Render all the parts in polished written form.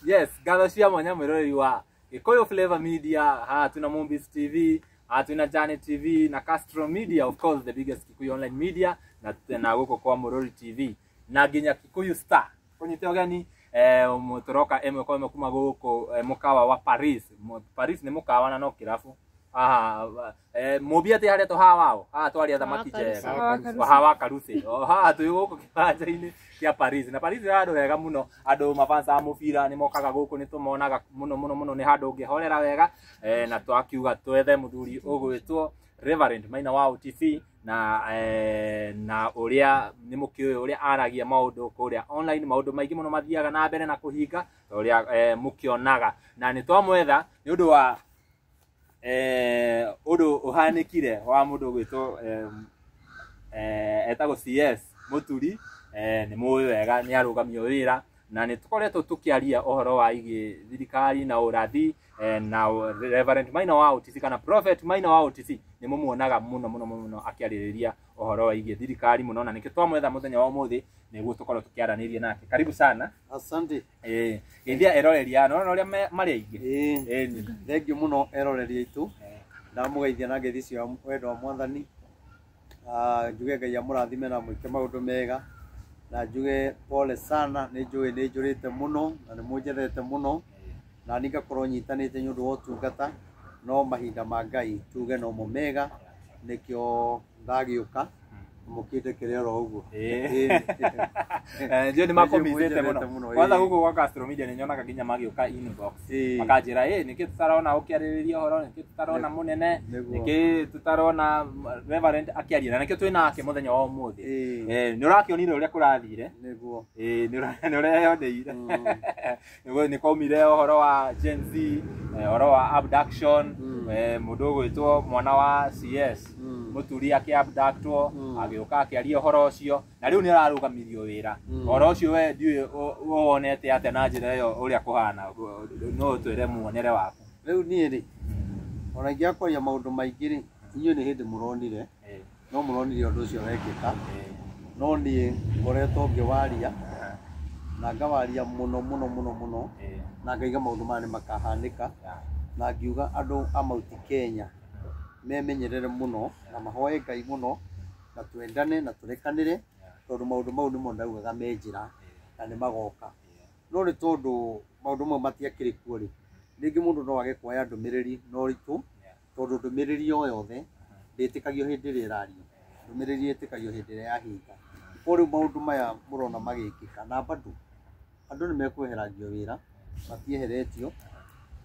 Yes, gatho cia mwanya mwirori wa Gikuyu Flavor Media, tuna Movies TV, tuna Jane TV na Castro Media, of course the biggest Kikuyu online media, na guko kwa Murori TV na nginya Kikuyu Star. Konyite ogani mutoroka kwa kuma guko mukawa wa Paris. Paris ni mukawa na no kirafu. Mobiate haria to hawao twari athamaki jega hawa karuse tu guko kibanja-ini kia Paris na Paris handu wega muno andu mafansa mubira ni mokaga guku ni tumonaga muno ni handu ngihorera wega na twakiuga twethe muthuri ugwitwo Reverend Maina wa TV na uria ni mukiuyo uria aragia maundu kuria online maundu maingi muno mathiaga na mbere na kuhinga uria mukionaga na ni twamwetha ni undu wa udu uhanikire wa mundu gwitwo etago CS Muturi ni muwi wega ni arugamio wira na ni tukoretwo tukiaria ohoro wa igi thirikari na urathi na Reverend Maina wa OTC kana Prophet Maina wa OTC ni mumuonaga muno akiaririria ohoro wa igi thirikari muno na niki twamwetha muthenya wa umuthi niguo tukorwo tukiaraniria nake. Karibu sana. Asante. Ndia eroreria no uria mari aingi ni thank you muno eroreria itu na mugeithia na ngethi cia wendo wa Mwathani. Njuge Ngai amurathime na mwike maundu mega na njuge pole sana ni njurite muno na ni munjethete muno na ningakorwo nyitanite nyundu wa utungata no mahinda ma Ngai tuge no mega nikio ndagiuka mukite kirero uguo ndio ni makomizete muno kwanza huko kwa Castro Media ninyonaga ginya magiuka inbox makajira niki tutarona ukiaririria horo niki tutarona munene niki tutarona Reverend akiaria niki twina nake muthenya wa umuthi ni urakionire uria kurathire niguo ni ureyoneire niguo ni komire horo wa Gen Z horo wa abduction mundu gwitwo mwana wa CS Muturi akiabductwo agiuka akiaria horo ucio na riu ni ararugamirio wira horo ucio we ndiu wonete ate na njira iyo uria kuhana no twire muonere waku riu ni ri ona ngiakoria maundu maingi ri inyu ni hindi muronire no muronire undu ucio wekika no ni ngoretwo ngiwaria na ngawaria muno na ngaiga maundu mane makahanika na ngiuga andu a Mount Kenya memenyerere muno na mahoye Ngai muno na twendane na turekanire tondu maundu mau ni mondaugaga menjira na ni magoka no ni tondu maundu mau matiakiri kuo ri ningi mundu no age kuoya ndumiriri no ritu tondu ndumiriri o yothe nditikagio hindi ri irario ndumiriri itikagio hindi ri yahinga kuri maundu maya murona magikika na bado andu ni mekuheragio wira matieheretio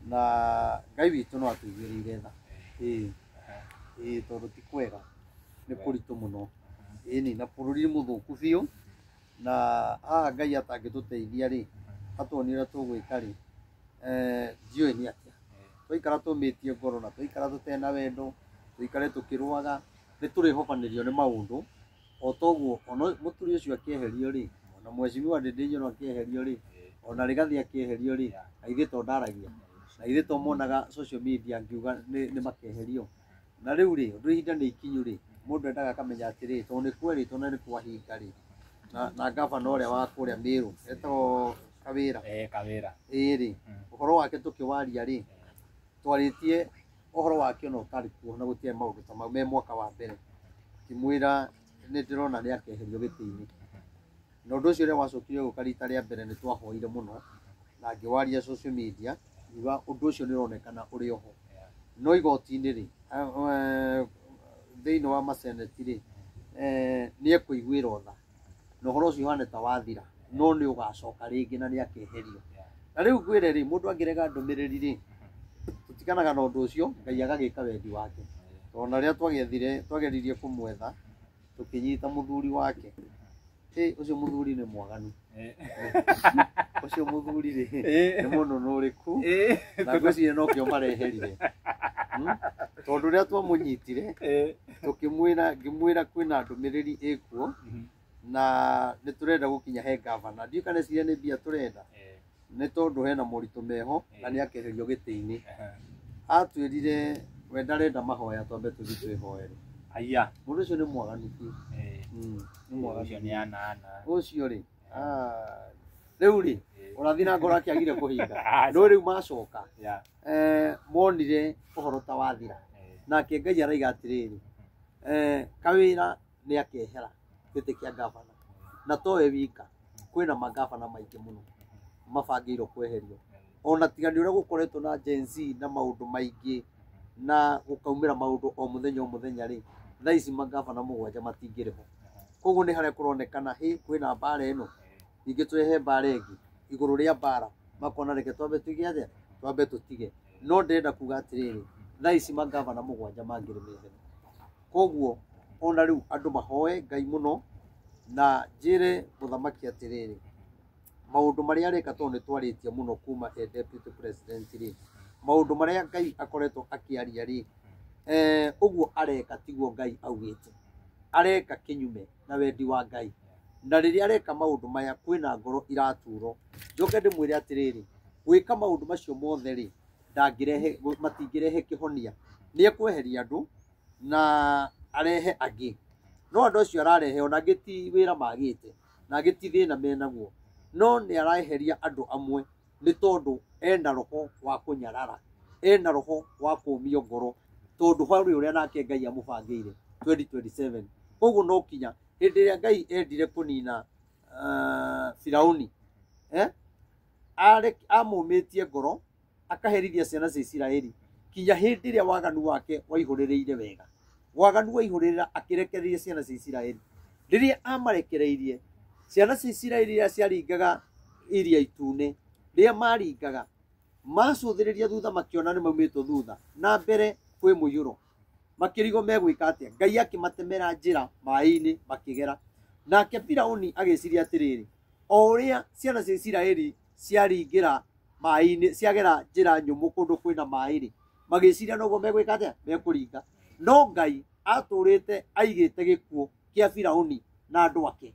na Ngai witu no atuigirire tha tondu ti kwega ni kuritu muno ni na bururi muthuku biu na Ngai atangituteithia ri atuonira tugwika ri ndioi ni atia tuikara tumitie ngoro na tuikara tutena wendo tuikare tukirwaga ni turihobanirio ni maundu o toguo ono muturi ucio akieherio ri ona mwecimiwa ndinyo no akieherio ri ona rigathi akieherio ri aithi to ndaragia na ithe to monaga social media ngiuga ni makeherio na riu ri undu ihinda ni ikinyu ri mundu endaga akamenya atiri to ni kweri to ni kwahinga ri na gavana uria wa kuria Miru eto Kawira Kawira ri uhoro wake tukiwaria ri twaritie uhoro wake no tari kuo na gutie maundu ta mau me mwaka wa mbere kimwira ni ndirona ni akeherio giti-ini na undu ucio uria wacokire gukarita ria mbere ni twahoire muno na ngiwaria social media iwa undu ucio ni uronekana uri oho no igoti-ini ri thiini wa maseneti ri ni ekuiguira tha no horo ucio hane ta wathira no ni ugacoka ringi na ni akeherio na riu ngwire ri mundu angirega ndumiriri ri tutikanaga na undu ucio Ngai agagika wendi wake ona ria twageririe kumwetha tukinyita muthuri wake ucio muthuri ni mwaganu ucio muthuri ri ni muno nuriku na ngwicire no kio mareherire tondu ria twamunyitire ngimwira kwina ndumiriri ikuo na ni turenda gukinya he gavana ndiu kana ciria ni bia turenda ni tondu hena muritu meho na ni akeherio giti-ini atwirire we ndarenda mahoya twambe tuthi twihoere aya mundu ucio ni mwaganu ni mwaganu ni ana ucio ri riu ri urathi na ngoro akiagire kuhinga no riu macoka monire uhoro ta wathira nake Ngai araiga atiriri kawira ni akehera giti kia gavana na towe wika kwina magavana maingi muno mabangirwo kweherio ona tigani uria gukoretwo na Gen Z na maundu maingi na gukaumira maundu o muthenya ri thaici magavana 7 matingiriho koguo ni haria kuronekana kwina mbara ino ingi twehe mbara ingi iguru ria mbara makona reke twambe tuige twambe tutige no ndenda kuga atiriri thaici magavana 7 mangire methe koguo ona riu andu mahoe Ngai muno na njire muthamaki atiriri maundu maria areka to ni twaritie muno kuma deputy president ri maundu maria Ngai akoretwo akiaria ri uguo areka tiguo Ngai augite areka kinyume na wendi wa Ngai na riria areka maundu maya kwina ngoro iraturo njoke ndimwire atiriri gwika maundu macio mothe ri ndangirehe matingirehe kihonia ni ekweheria andu na arehe angi no andu acio ararehe ona giti wira magite na giti thina menaguo no ni araeheria andu amwe ni tondu ena roho wa kunyarara ena roho wa kumio ngoro tondu hauri uria nake Ngai amubangire 2027 koguo no kinya hindi ria Ngai endire kunina Firauni amumitie ngoro akaherithia ciana cia Isiraeli kinya hindi ria waganu wake waihurireire wega waganu waihurira akirekereria ciana cia Isiraeli riria amarekereirie ciana cia Isiraeli ria ciaringaga iria itune ria maringaga macuthiriria thutha makiona ni maumito thutha na mbere kwi muyuro makirigo megwika atia Ngai akimatemera njira mai-ini makigera nake Firauni agiciria atiriri o uria ciana cia Isiraeli ciaringira mai-ini ciagera njira nyumu kundu kwina mai-ri magiciria noguo megwika atia mekuringa no Ngai aturite aigite gikuo kia Firauni na andu ake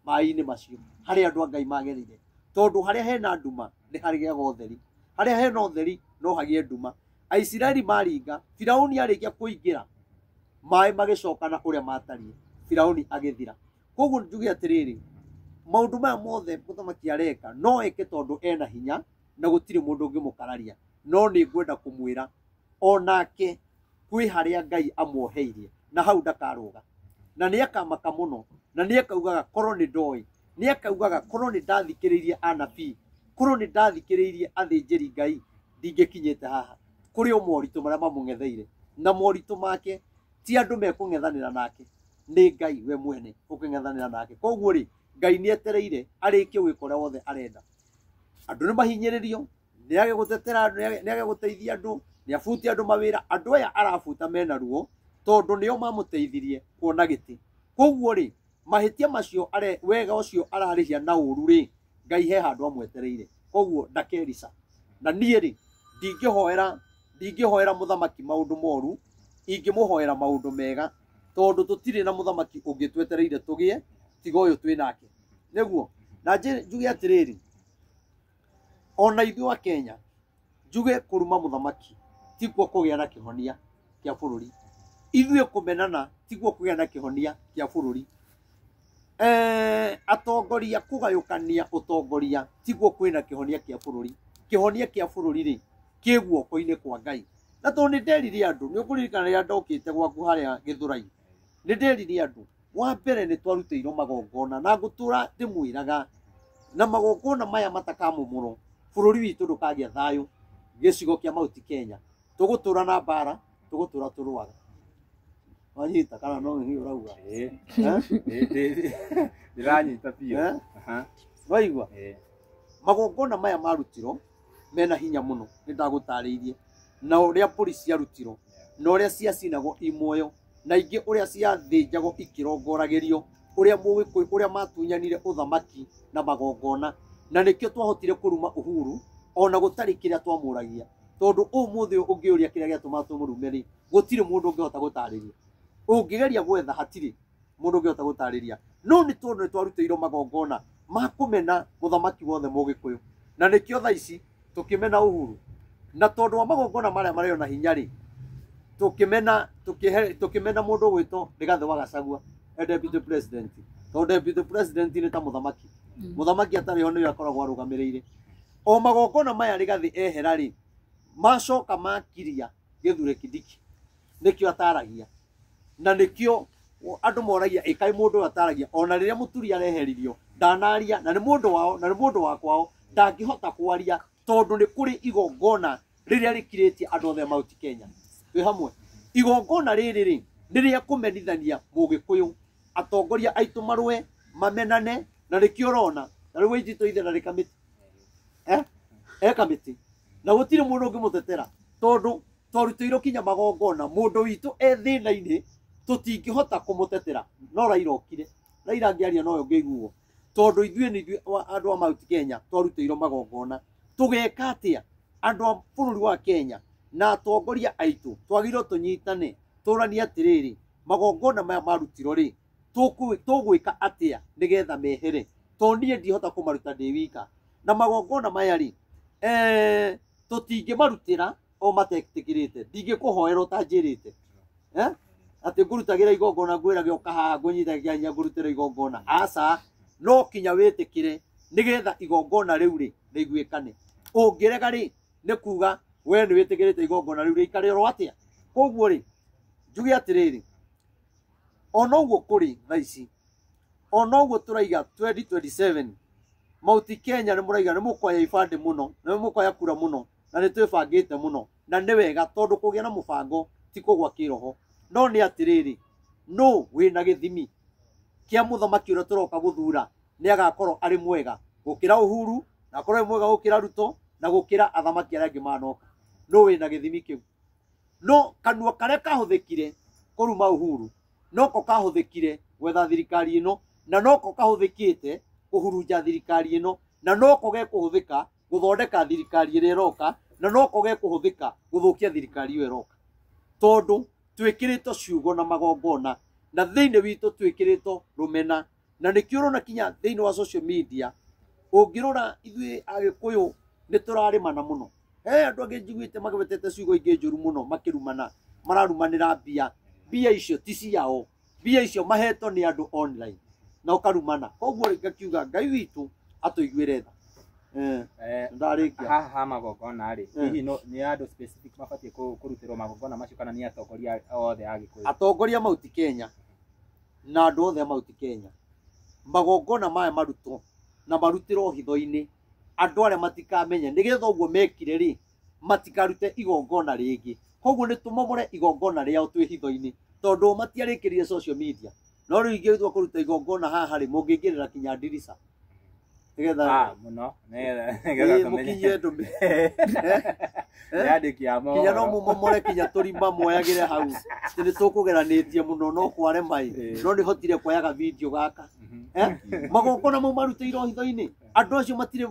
mai-ini macio hari andu Ngai magerire tondu haria hena nduma ni harigia gotheri haria hena utheri no hagie nduma Aisiraeli maringa Firauni arikia kuingira mai magicokana uria matarie Firauni agithira koguo njuge atiriri maundu maya mothe muthamaki areka no eke tondu ena hinya na gutiri mundu ungimukararia no ni ngwenda kumwira onake kwi haria Ngai amuoheirie na hau ndakaruga na ni akamaka muno na ni akaugaga korwo ni ndoi ni akaugaga korwo ni ndathikiririe anabii korwo ni ndathikiririe athinjiri Ngai ndingikinyite haha kuri o moritu maria mamung'etheire na moritu make ti andu mekung'ethanira nake ni Ngai we mwene ukung'ethanira nake koguo ri Ngai ni etereire arikie gwika uria wothe arenda andu ni mahinyiririo ni age gutetera ni age guteithia andu ni afuti andu mawira andu aya arafuta mena ruo tondu nio mamuteithirie kuona giti koguo ri mahitia macio wega ucio ararihia na uru ri Ngai he handu amwetereire koguo ndakerisa na nie ri ndingihoera muthamaki maundu moru ingimuhoera maundu mega tondu tutiri na muthamaki ungitwetereire tugie tiga uyu twinake niguo na njuge atiriri ona ithu wa Kenya njuge kuruma muthamaki tikuo kugia na kihonia kia bururi ithuĩ kumenana tiguo kugia na kihonia kia bururi atongoria kugayukania utongoria tiguo kwina kihonia kia bururi ri kiguo koine kwa Ngai na to ni nderire andu ni ukuririkana ria ndokite gwaku haria Githurai ni nderire andu wa mbere ni twaruteirwo magongona na ngutura ndimwiraga na magongona maya matakamumuro bururi witu ndukagia thayu gicigo kia Mount Kenya tugutura na mbara tugutura turuaga wanyita kana no ngi urauga ndiranyita pio waigwa magongona maya marutiro mena hinya muno nindagutariirie na uria polisi arutiro na uria ciacinagwo imoyo na ingi uria ciathinjagwo ikirongoragirio uria mugikui uria matunyanire uthamaki na magongona na nikio twahotire kuruma uhuru ona gutari kiria twamuragia tondu umuthi ungiuria kiria giatuma tumurumeri gutire mundu ungihota gutariria ungigeria gwetha hatiri mundu ungihota gutariria no ni tondu twaruteirwo magongona makumena muthamaki wothe mugikuyu na nikio tha ici tukimena uhuru na tondu wa magongona maria mario na hinya ri tukimena mundu gwito Rigathi wa Gachagua deputy president tondu deputy president ni ta muthamaki muthamaki atari ho ni akoragwo arugamirire o magongona maya rigathi ehera ri macoka makiria Githure Kindiki nikio ataragia na nikio andu moragia ikai mundu ataragia ona riria Muturi areheririo ndanaria na ni mundu wao na ni mundu wakwao ndangihota kwaria tondu ni kuri igongona riria rikiritie andu othe Mount Kenya twi hamwe igongona riri ri riria kumenithania Mugikuyu atongoria aitu marwe mamenane na nikio rona na riu ijito ithe na rikamiti kamiti na gutire mundu ungimutetera tondu twarutirwo kinya magongona mundu witu thina-ini tutingihota kumutetera no Raila okire Raila angiaria no ngeiguo tondu ithuĩ ni andu a Mount Kenya twarutirwo magongona tugeka atia andu a bururi wa Kenya na atongoria aitu twagirwo tunyitane turania atiriri magongona maya marutirwo ri tugwika atia nigetha mehere tonie ndihota kumaruta ndi wika na magongona maya ri tutingimarutira o matetikirite ndingikuhoerwo tanjirite ati ngurutagira igongona ngwirage ukahaha ngunyitagia nya ngurutira igongona aca no kinya witikire nigetha igongona riu ri riguikane ungirega ri ni kuga we ni witikirite igongona riu rikare ro atia koguo ri njugi atiriri ona uguo kuri thaici ona uguo turaiga 2027 Mount Kenya ni muraiga ni mukoya ibande muno ni mukoya kura muno na ni twibangite muno na ni wega tondu kugia na mubango ti kugwa kiroho no ni atiriri no wina githimi kia muthamaki uria turoka guthura ni agakorwo ari mwega gukira Uhuru na akorwo mwega gukira Ruto na gukira athamaki aria angi manoka no wina githimi kiu no kanua karia kahuthikire kuruma Uhuru noko kahuthikire gwetha thirikari ino na noko kahuthikite kuhurunja thirikari ino na noko gekuhuthika guthondeka thirikari iria iroka na noko gekuhuthika guthukia thirikari iyo iroka tondu twikirito ciugo na magongona na thiini witu twikirito rumena na nikio na kinya thiini wa social media ungirora ithui Agikuyu ni turarimana muno andu angi njiguite magwetete ciugo ingi njuru muno makirumana mararumanira mbia icio ti ciao mbia icio maheto ni andu online na ukarumana koguo ngakiuga Ngai witu atuiguire tha ndarikia haha magongona ri hihi no ni andu specific mabatie kurutirwo magongona macio kana ni atongoria othe Agikuyu atongoria Mount Kenya na andu othe Mount Kenya magongona maya marutwo na marutirwo hitho-ini andu aria matikamenye nigetha uguo mekire ri matikarute igongona ringi koguo ni tumomore igongona riao twi hitho-ini tondu matiarikirire social media no riu ingithwa kuruta igongona haha ri mungingirira kinya dirisa nigetha muno nigetha mukinye ndumi yandikia mo kinya no mumomore kinya turima moyagire hau ni tukugeranitie muno no kware mai no ni hotire kwayaga video gaka magongona mau marutirwo hitho-ini andu acio matire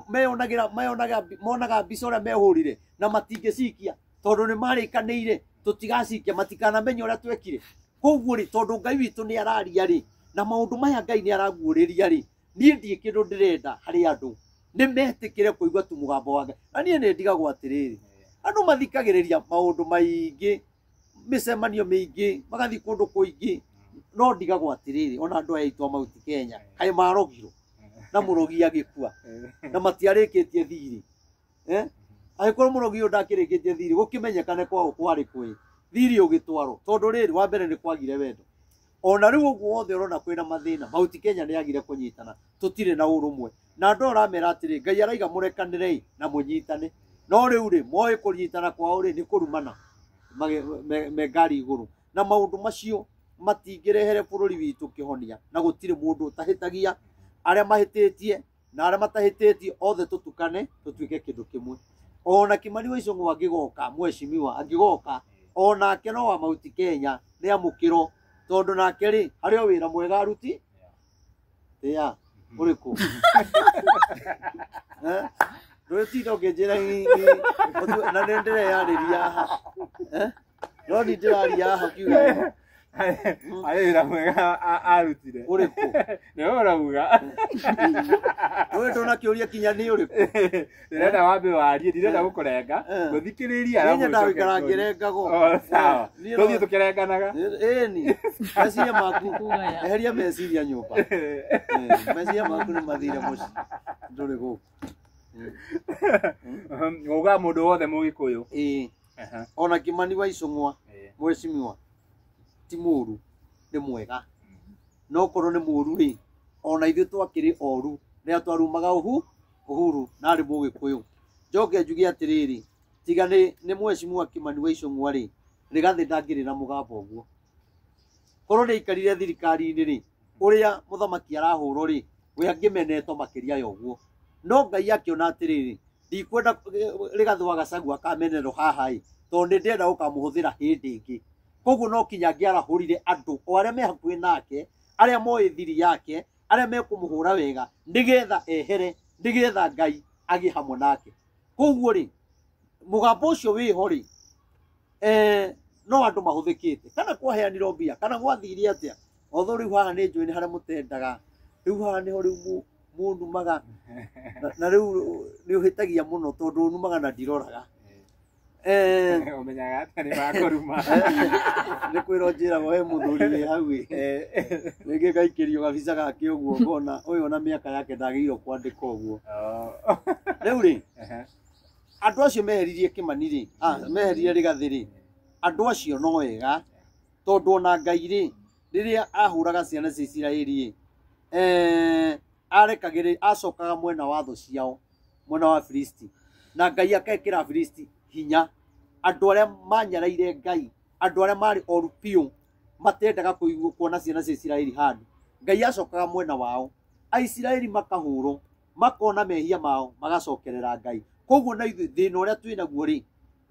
monaga mbica uria mehurire na matingicikia tondu ni marikaniire tutigacikia matikanamenya uria twekire koguo ri tondu Ngai witu ni araria ri na maundu maya Ngai ni araguuriria ri nie ndie kindu ndirenda hari andu ni metikire kuigua tu mugambo wa Ngai na nie ni ndigagwo atiriri andu mathikagiriria maundu maingi micemanio mingi magathi kundu kuingi no ndigagwo atiriri ona andu aitu Mount Kenya kai marogiro na murogi agikua na matiarikitie thiri Agĩkorwo mũrogi ũyũ ndakĩrĩkĩtie thirĩ gũkĩmenyekane kwao kwarĩ kwĩ thirĩ ũgĩtwarwo tondũ rĩrĩ wa mbere nĩ kwagire wendo ona rĩu ũguo wothe ũrona kwĩna mathĩna Mount Kenya nĩ yagire kũnyitana tũtirĩ na ũrũmwe na andũ aramera atĩrĩ Ngai araiga mũrekanĩre na mũnyitane no rĩu rĩ moĩ kũnyitana kwao rĩ nĩ kũrumana me ngari igũrũ na maũndũ macio matingĩrehere bũrũri witũ kĩhonia na gũtirĩ mũndũ ũtahĩtagia arĩa mahĩtĩtie na arĩa matahĩtĩtie othe tũtukane tũtuĩke kĩndũ kĩmwe ona Kimani wa Icũng'wa angĩgoka mheshimiwa angĩgoka onake no wa Mount Kenya nĩ amũkĩro tondu nake rĩ harĩ o wĩra mwega aruti ya ũrĩkũ rũtinda ũkĩnjĩra na nĩ ndĩreyarĩria haha no nĩ ndĩraria haha kiuga Ayo mwega arutire. Uriku. Ndio uravuga. Wewe ndona kiuria kinya ni uriku. Ndirenda wambe warie, ndirenda gukurenga. Guthikiriria arabu. Ninya ndawikara ngirenga go. Sawa. Tuthie tukirenganaga. Ni. Meciria maku. Eheria meciria nyumba. Meciria maku ni mathire muci. Nduri guku. Uga mundu wothe Mugikuyu. Ona Kimani wa Icũng'wa mwecimiwa ti mũru nĩ mwega no korwo nĩ mũru rĩ ona ithuĩ twakĩrĩ oru rĩrĩa twarumaga Uhuru na arĩ Mũgĩkũyũ njoke njuge atĩrĩrĩ tiga nĩ mwecimiwa Kimani wa Icũng'wa rĩ Rigathĩ ndangĩrĩ na mũgambo ũguo korwo nĩ aikarire thirikari-inĩ rĩ ũrĩa mũthamaki arahũrwo rĩ we angĩmenetwo makĩria ya ũguo no Ngai akĩona atĩrĩrĩ ndikwenda Rigathĩ wa Gachagua akamenerwo haha ĩ tondũ ndĩrenda gũkamũhũthĩra hĩndĩ ĩngĩ koguo no kinya angĩarahũrire andũ o arĩa me hakuhĩ nake arĩa moĩ thiri yake arĩa mekũmũhũra wega nĩgetha ehere nĩgetha Ngai agĩe hamwe nake koguo rĩ mũgambo ũcio wĩho rĩ no andũ mahũthĩkĩte kana kwaheanirwo mbia kana gwathire atĩa otho rĩu haha nĩ njũĩ nĩ harĩa mũtendaga rĩu haha nĩho rĩu mũnumaga na rĩu nĩ ũhĩtagia mũno tondũ ũnumaga na ndiroraga umenyaga atĩ nĩ bakũruma nĩ kwĩrwo njĩragwo he mũthuri wĩ hau rĩngĩ gaikĩrio gabica gake ũguo ngona ũyũ ona mĩaka yake ndagĩrĩirwo kwandĩka ũguo rĩu rĩ andũ acio meheririe Kimani rĩ meheririe Rigathĩ rĩ andũ acio no wega tondũ ona Ngai rĩ rĩrĩa ahũraga ciana cia Isiraeli arekagĩrĩria acokaga mwena wa thũ ciao mwena wa Filisti na Ngai akekĩra Filisti hinya andũ arĩa manyaraire Ngai andũ arĩa marĩ oru piũ matendaga kuona ciana cia Isiraeli handũ Ngai acokaga mwena wao Aisiraeli makahũrwo makona mehia mao magacokerera Ngai koguo na ithuĩ thĩna ũrĩa twĩnaguo rĩ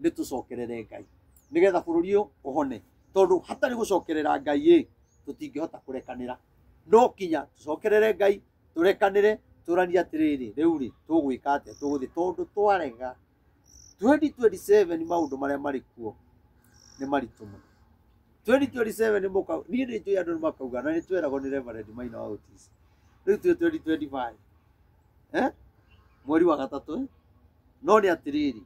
nĩ tũcokerere Ngai nĩgetha bũrũri ũyũ ũhone tondũ hatarĩ gũcokerera Ngai ĩ tũtingĩhota kũrekanĩra no kinya tũcokerere Ngai tũrekanĩre tũranie atĩrĩrĩ rĩu rĩ tũgwĩka atĩa tũgũthiĩ tondũ twarega 2027 maũndũ marĩa marĩ kuo nĩ maritũ mũno 2027 mũka niĩ nĩ njũĩ andũ nĩ makauga na nĩ tweragwo nĩ Reverend Maina wa Otis rĩu twĩ 2025 mweri wa gatatũ no nĩ atĩrĩrĩ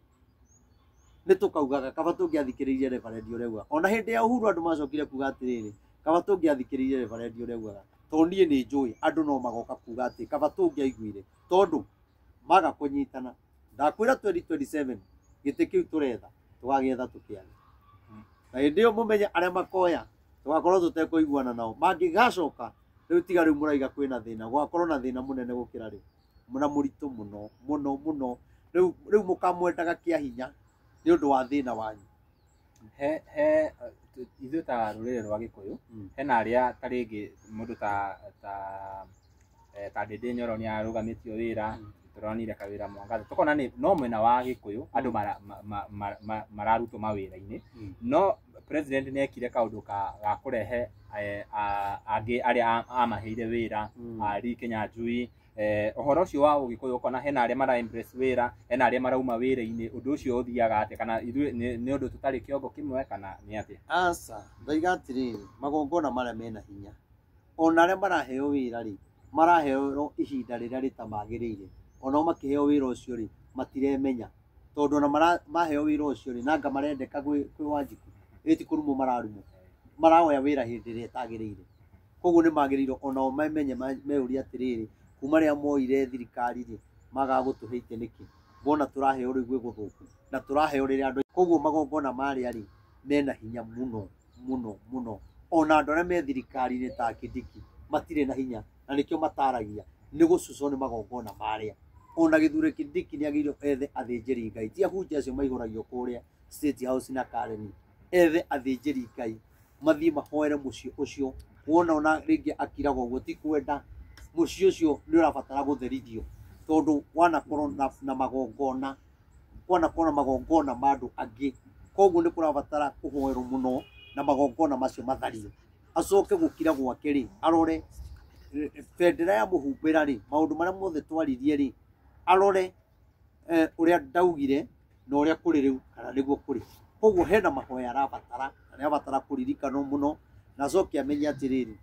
nĩ tũkaugaga kaba tũngĩathikĩrĩirie Reverend ũrĩa augaga ona hĩndĩ ya Uhuru andũ macokire kuga atĩrĩrĩ kaba tũngĩathikĩrĩirie Reverend ũrĩa augaga tondũ niĩ nĩ njũĩ andũ no magoka kuga atĩ kaba tũngĩaiguire tondũ maga kũnyitana ndakwĩra 2027 gĩtĩ kĩu tũretha tũgagĩetha tũkĩage na hĩndĩ ĩyo mũmenye arĩa makoya tũgakorwo tũtekũiguana nao mangĩgacoka rĩu tiga rĩu mũraiga kwĩna thĩna gwakorwo na thĩna mũnene gũkĩra rĩu mũna mũritũ mũno mũno mũno rĩu mũkamwendaga kĩa hinya nĩ ũndũ wa thĩna wanyu ithuĩ ta rũrĩrĩ rwa Gĩkũyũ hena arĩa ta rĩngĩ mũndũ ta Ndĩndĩ Nyoro nĩ arũgamĩtio wĩra turonire kawĩra mwangaza tukona nĩ no mwena wa Gĩkũyũ andũ mararutwo mawĩra-inĩ no president nĩ ekire kaũndũ ga kũrehe angĩ arĩa amaheire wĩra ari Kĩnyanjui ũhoro ũcio wa Ũgĩkũyũ ũkona hena arĩa mara impress wĩra hena arĩa marauma wĩra-inĩ ũndũ ũcio ũthiaga atĩ kana ithuĩ nĩ ũndũ tũtarĩ kĩongo kĩmwe kana nĩ atĩa aca ndaiga atĩrĩrĩ magongona marĩa mena hinya ona arĩa maraheo wĩra rĩ maraheo ihinda rĩrĩa rĩtamagĩrĩire ona makĩheo wĩra ũcio rĩ matiremenya tondũ ona maheo wĩra ũcio rĩ nanga marendeka kwĩ Wanjiku ĩti kũrumwo maraoya wĩra hĩndĩ ĩrĩa ĩtagĩrĩire koguo nĩ magĩrĩirwo onao mamenye meurie atĩrĩrĩ kuma rĩa moire thirikari rĩ magaga gũtũheite nĩkĩ bona tũraheo rĩu gũthũku na tũraheo rĩrĩa andũ koguo magongona marĩa rĩ mena hinya mũno mũno mũno ona andũ arĩa me thirikari-inĩ ta Kindiki matirĩ na hinya na nĩkĩo mataragia nĩ gũcucwo nĩ magongona marĩa ona Gĩthure Kindiki nĩ agĩrĩirwo ethe athĩnjĩri Ngai ti ahunjia acio maihũragio kũrĩa State House na Kareni ethe athĩnjĩri Ngai mathiĩ mahoere mũciĩ ũcio wona ona rĩngĩ akiraga ũguo ti kwenda mũciĩ ũcio nĩ ũrabatara gũtherithio tondũ wanakorwo na magongona wanakorwo na magongona ma andũ angĩ koguo nĩ kũrabatara kũhoerwo mũno na magongona macio mathario acoke gũkira gwake rĩ arore bendera ya mũhumbĩra rĩ maũndũ marĩa mothe twaririe rĩ arore ũrĩa ndaugire na ũrĩa kũrĩ rĩu kana nĩguo kũrĩ koguo hena mahoya arabatara na nĩ abatara kũririkanwo mũno na coke amenye atiriri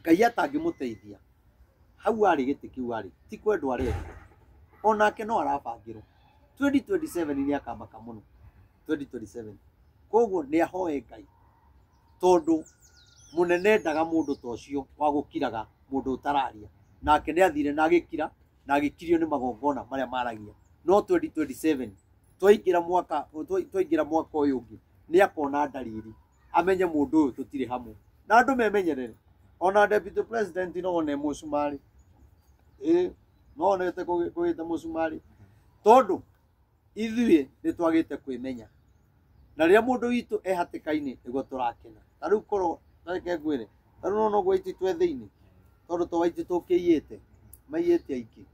Ngai atangĩmũteithia hau arĩ gĩtĩ kĩu arĩ ti kwendwo arenda onake no arabangĩrwo 2027 nĩ akamaka mũno 2027 koguo nĩ ahoe Ngai tondũ mũnene ndaga mũndũ ta ũcio wa gũkiraga mũndũ ũtararia nake nĩ athire na agĩkira na agĩkirio nĩ magongona marĩa maragia no 2027 twaingĩra mwaka ũyũ ũngĩ nĩ akona ndariri amenye mũndũ ũyũ tũtirĩ hamwe na andũ memenyerere ona deputy president no one mũcumari no onete kũgĩte mũcumari tondũ ithuĩ nĩ twagĩte kwĩmenya na rĩrĩa mũndũ witũ ehatĩka-inĩ nĩguo tũrakena ta rĩu korwo tareke ngwĩre ta rĩu no gwaiti twe thĩinĩ tondũ twaiti tũkĩiyĩte maiyĩte aingĩ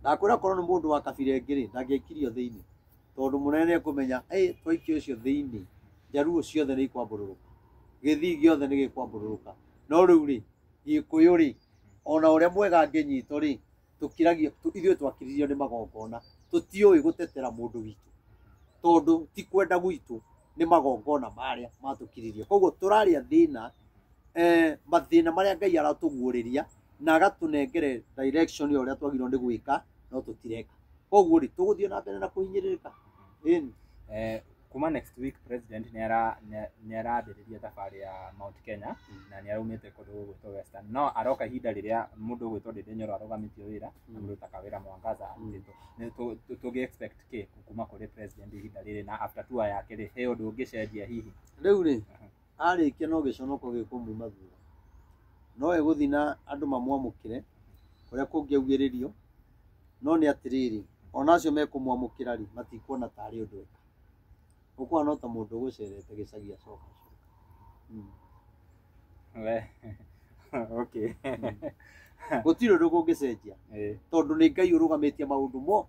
ndakwĩra korwo nĩ mũndũ wa kabira ĩngĩ ndangĩaikirio thĩinĩ tondũ mũnene ekũmenya twaikio ũcio thĩinĩ njaruo ciothe nĩ ikwambũrũrũka gĩthii gĩothe nĩ gĩkwambũrũrũka no rĩu rĩ Gĩkũyũ rĩ ona ũrĩa mwega angĩnyitwo rĩ tũkiragio ithuĩ twakiririo nĩ magongona tũtiũĩ gũtetera mũndũ witũ tondũ ti kwenda gwitũ nĩ magongona marĩa matũkiririe koguo tũraria thĩna mathĩna marĩa Ngai aratũguũrĩria na agatũnengere direction ya ũrĩa twagĩrĩirwo nĩ gwĩka no tũtireka koguo rĩ tũgũthiĩ na mbere na kũhinyĩrĩrĩka kuma next week president nĩ arambĩrĩria thabarĩ ya Mount Kenya na nĩ araumĩte kũndũ gwĩtwo Western no aroka ihinda rĩrĩa mũndũ gwĩtwo Ndindi Nyoro arogamĩtio wĩra na mũndũ ta Kawĩra Mwangaza tũgĩ expect kĩ kuma kũrĩ president ihinda rĩrĩ na after tour yake rĩ he ũndũ ũngĩcenjia hihi rĩu rĩ arĩkia no gĩconoko gĩkũmuma thutha no egũthiĩ na andũ mamwamũkĩre kũrĩa kũngĩaugĩrĩrio no nĩ atĩrĩrĩ ona acio mekũmwamũkĩra rĩ matikuona tarĩ ũndũ eka ũkũa no ta mũndũ ũgũcerete gĩcagi acoka okay gũtirĩ ũndũ kũngĩcenjia tondũ nĩ Ngai ũrũgamĩtie maũndũ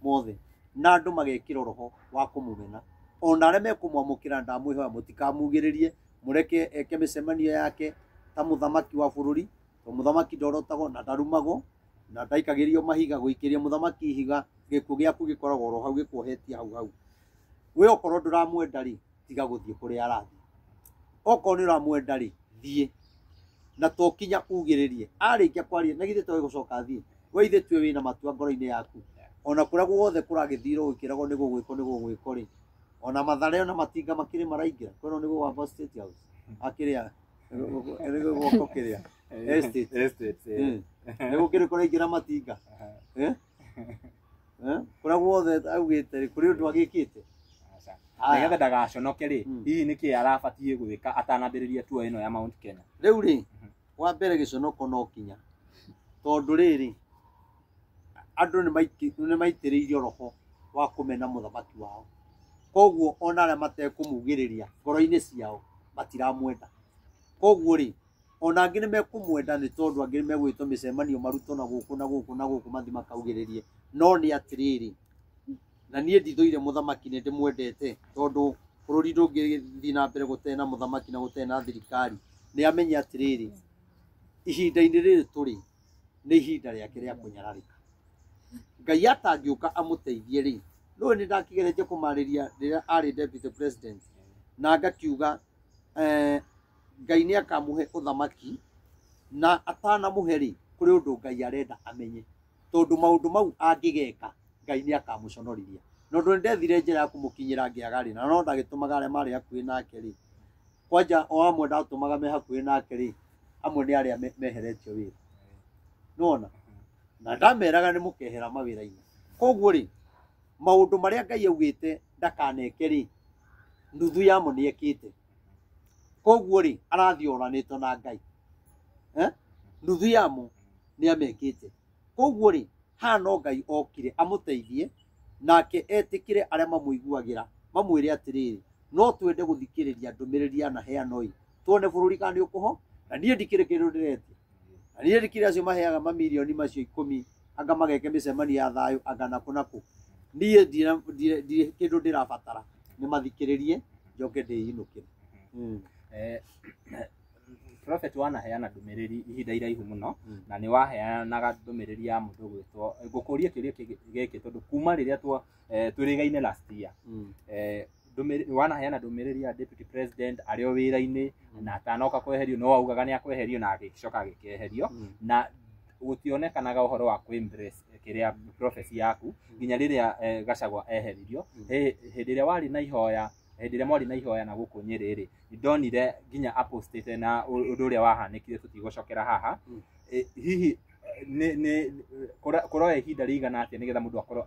mothe na andũ magekĩra roho wa kũmũmena ona arĩa mekũmwamũkĩra ndamwĩhoya mũtikamugĩrĩrie mũreke eke mĩcemanio yake ta mũthamaki wa bũrũri tondũ mũthamaki ndorotagwo na ndarumagwo na ndaikagĩrio mahiga gũikĩria mũthamaki ihiga gĩkuũ gĩaku gĩkoragwo ro hau gĩkuohetie hau we okorwo ndũramwenda rĩ tiga gũthiĩ kũrĩa arathiĩ okorwo nĩ ũramwenda rĩ thiĩ na tokinya ugĩrĩrie arĩkia kwaria na githĩ toĩ gũcoka thiĩ we ithe tuwe wĩna matua ngoro-inĩ yaku ona kũrĩa guothe kũragĩthirwo gwĩkĩragwo nĩ gũgwĩkwo rĩ ona Mathare ona Matinga makĩrĩ maraingĩra kwĩrwo nĩ gũgwamba State House akĩrĩa gũkũ kĩrĩa estate nĩ gũkĩrĩ kũraingĩra Matinga kũrĩa guothe augĩte kũrĩ ũndũ agĩkĩte nĩgetha ndagaconoke rĩ hihi nĩkĩ arabatiĩ gwĩka atanambĩrĩria tour ĩno ya Mount Kenya rĩu rĩ wa mbere gĩconoko no kinya tondũ rĩrĩ andũ nĩ maitĩrĩirio roho wa kũmena mũthamaki wao koguo ona arĩa matekũmugĩrĩria ngoro-inĩ ciao matiramwenda koguo rĩ ona angĩ nĩ mekũmwenda nĩ tondũ angĩ nĩ megwĩtwo mĩcemanio marutwo na gũkũ mathi makaugĩrĩrie no nĩ atĩrĩrĩ na niĩ ndithũire mũthamaki nĩ ndĩmwendete tondũ bũrũri ndũngĩthiĩ na mbere gũtarĩ na mũthamaki na gũtarĩ na thirikari nĩ amenye atĩrĩrĩ ihinda-inĩ rĩrĩ tũrĩ nĩ ihinda rĩake rĩa kũnyararĩka Ngai atangĩũka amũteithie rĩ no nĩ ndakĩgeretie kũmarĩria rĩrĩa arĩ deputy president na ngakiuga Ngai nĩ akamũhe ũthamaki na atanamũhe rĩ kũrĩ ũndũ Ngai arenda amenye tondũ maũndũ mau angĩgeka Ngai nĩ akamũconorithia no ndũ ndethire njĩra ya kũmũkinyĩra ngĩaga rĩ na no ndagĩtũmaga arĩa marĩ hakuhĩ nake rĩ kwanja o amwe ndatũmaga me hakuhĩ nake rĩ amwe nĩ arĩa meheretio wĩra nona na ndameraga nĩ mũkehera mawĩra-inĩ koguo rĩ maũndũ marĩa Ngai augĩte ndakaneke rĩ nuthu yamo nĩ ekĩte koguo rĩ arathiĩ oranĩtwo na Ngai nuthu yamo nĩ amekĩte koguo rĩ hano Ngai okire amũteithie nake etĩkĩre arĩa mamũiguagĩra mamwĩre atĩrĩrĩ no twende gũthikĩrĩria ndũmĩrĩri ya naheano tuone bũrũri kana nĩ ũkũho na niĩ ndikĩrĩ kĩndũ ndĩretia na niĩ ndikĩrĩ acio maheaga mamirioni macio 10 anga mageke mĩcemanio ya thayũ anga nakũ niĩ ndirĩ kĩndũ ndĩrabatara nĩ mathikĩrĩrie njoke ndĩinũkĩre Prophet wanaheana ndũmĩrĩri ihinda iraihu mũno na nĩ waheanaga ndũmĩrĩri ya mũndũ gwĩtwo ngũkũria kĩũria gĩkĩ tondũ kuma rĩrĩa twĩrĩgaine last year wanaheana ndũmĩrĩri ya deputy president arĩ o wĩra-inĩ na atanoka kweherio no augaga nĩ akweherio na agĩcoka agĩkeherio na gũtionekanaga ũhoro wa kwembrace kĩrĩa prophecy yaku nginya rĩrĩa Gachagua eheririo hĩndĩ ĩrĩa warĩ na ihoya hĩndĩ ĩrĩa mwarĩ na ihoya na gũkũ Nyĩrĩ ndonire nginya apostate na ũndũ ũrĩa wahanĩkire tũtigũcokera haha hihi nĩ kũroya ihinda rĩigana atĩa nĩgetha mũndũ akorwo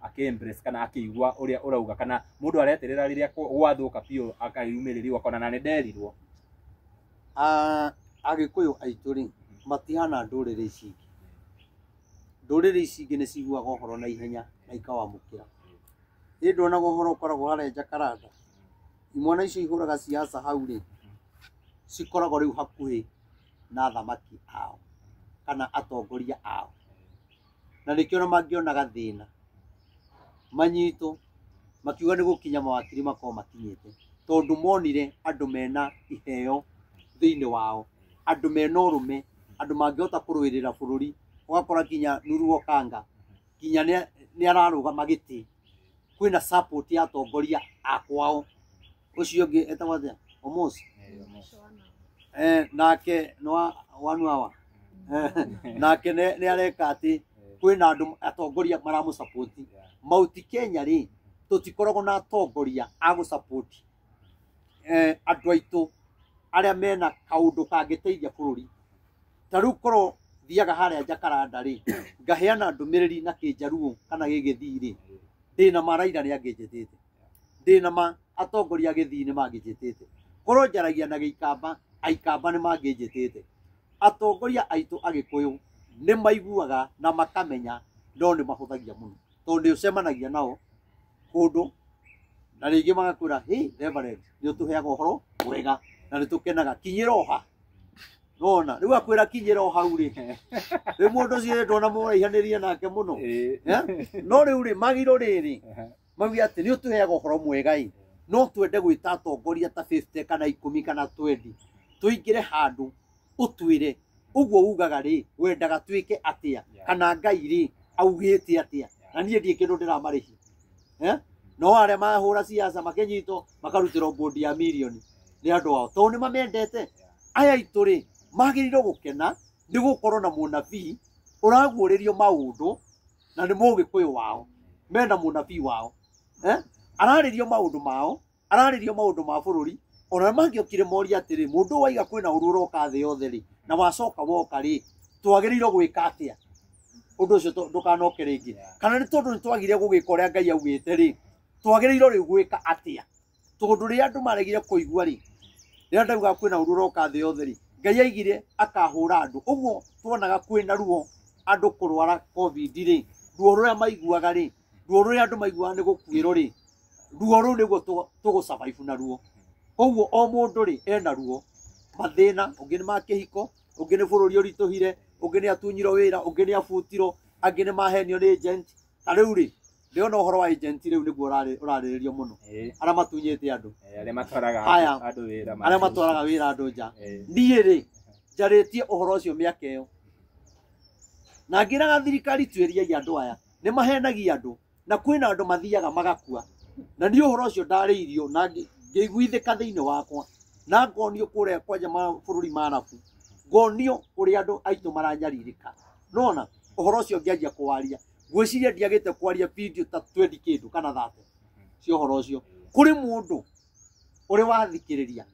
akĩembrace kana akĩigua ũrĩa ũrauga kana mũndũ areterera rĩrĩa gwathũka biũ akayumĩrĩrio akona na nĩ nderirwo Agĩkũyũ aitũ rĩ matihana ndũrĩrĩ ici ingĩ. Ndũrĩrĩ ici ingĩ nĩ ciguaga ũhoro na ihenya na ikawamũkĩra. Ĩ ndonaga ũhoro ũkoragwo harĩa Jakaranda imwana icio ihũraga siasa hau rĩ cikoragwo rĩu hakuhĩ na thamaki ao kana atongoria ao na nĩkĩo na mangĩonaga thĩna manyitwo makiuga nĩ gũkinya mawakiri makorwo makinyĩte tondũ monire andũ mena iheo thĩinĩ wao, andũ mena ũrũme, andũ mangĩhota kũrũĩrĩra bũrũri. Ũgakora kinya Nuru Okanga kinya nĩ ararũgama gĩtĩ kwĩna support ya atongoria akwao. Ũcio ũngĩ etagwo atĩa Omosi nake no one hour nake nĩ areka atĩ kwĩna andũ atongoria maramũsupport. Mauti Kenya rĩ tũtikoragwo na atongoria a gũsupport andũ aitũ arĩa mena kaũndũ kangĩteithia bũrũri. Ta rĩu korwo thiaga harĩa Jakaranda rĩ ngaheana ndũmĩrĩri na Kĩnjaruo kana Gĩgĩthii rĩ ndĩna ma Raila nĩ angĩnjĩtĩte, ndĩna ma atongoria Gĩthii nĩ mangĩnjĩtĩte, korwo njaragia na Gĩikamba Aikamba nĩ mangĩnjĩtĩte. Atongoria aitũ Agĩkũyũ nĩ maiguaga na makamenya no nĩ mahũthagia mũno tondũ nĩ ũcemanagia nao kũndũ na rĩngĩ magakwĩra hey Reverend nĩ ũtũheaga ũhoro wega na nĩ tũkenaga kinyĩra oha. Nona rĩu akwĩra kinyĩra hau rĩ rĩu mũndũ ũcio ndona mũraihanĩria nake mũno no rĩu rĩ magiro rĩrĩ mauge atĩ nĩ ũtũheaga ũhoro mwega ĩ no twende gwĩta atongoria ta 50 kana 10 kana 20 tũingĩre handũ ũtwĩre ũguo ugaga rĩ wendaga twĩke atĩa kana Ngai rĩ augĩte atĩa na niĩ ndiĩ kĩndũ ndĩramarĩhi. No arĩa mahũra siasa makĩnyitwo makarutĩrwo bondi ya milioni nĩ andũ ao tondũ nĩ mamendete. Aya aitũ rĩ magĩrĩirwo gũkena nĩ gũkorwo na mũnabii ũraguũrĩrio maũndũ na nĩ Mũgĩkũyũ wao mena mũnabii wao ararĩrio maũndũ mao, ararĩrio maũndũ ma bũrũri. Ona mangĩokire moria atĩrĩ mũndũ waiga kwĩna ũndũ ũroka thĩ yothe rĩ na wacoka woka rĩ twagĩrĩirwo gwĩka atĩa ũndũ ũcio ndũkanoke rĩngĩ kana nĩ tondũ nĩ twagire gũgĩka ũrĩa Ngai augĩte rĩ twagĩrĩirwo rĩu gwĩka atĩa tondũ rĩrĩa andũ maregire kũigua rĩ rĩrĩa ndauga kwĩna ũndũ ũroka thĩ yothe rĩ Ngai aigire akahũra andũ. Ũguo tuonaga kwĩna ruo andũ kũrwara COVID rĩ ruo rũrĩa maiguaga rĩ ruo rũrĩa andũ maiguaga nĩ gũkuĩrwo rĩ ruo rũu nĩguo tũgũsurvive na ruo. Ũguo o mũndũ rĩ ena ruo mathĩna, ũngĩ nĩ ma kĩhiko, ũngĩ nĩ bũrũri ũritũhire, ũngĩ nĩ atunyirwo wĩra, ũngĩ nĩ abutirwo, angĩ nĩ mahenio nĩ agent. Ta rĩu rĩ ndĩona ũhoro wa agent rĩu nĩguo ũrarĩrĩrio mũno arĩa matunyĩte andũ arĩa matwaraga wĩra andũ nja. Niĩ rĩ njarĩtie ũhoro ũcio mĩaka ĩyo na ngĩraga thirikari tuĩriai andũ aya nĩ mahenagia andũ na kwĩna andũ mathiaga magakua na niĩ ũhoro ũcio ndarĩirio na ngĩiguithĩka thĩinĩ wakwa na ngonio kũrĩa kwanja mabũrũri ma Arabu, ngonio ũrĩa andũ aitũ maranyarirĩka. Nona ũhoro ũcio ngĩanjia kũwaria gwĩciria ndiagĩte kwaria video ta 20 kĩndũ kana 30 cio ũhoro ũcio. Kũrĩ mũndũ ũrĩ wathikĩrĩria,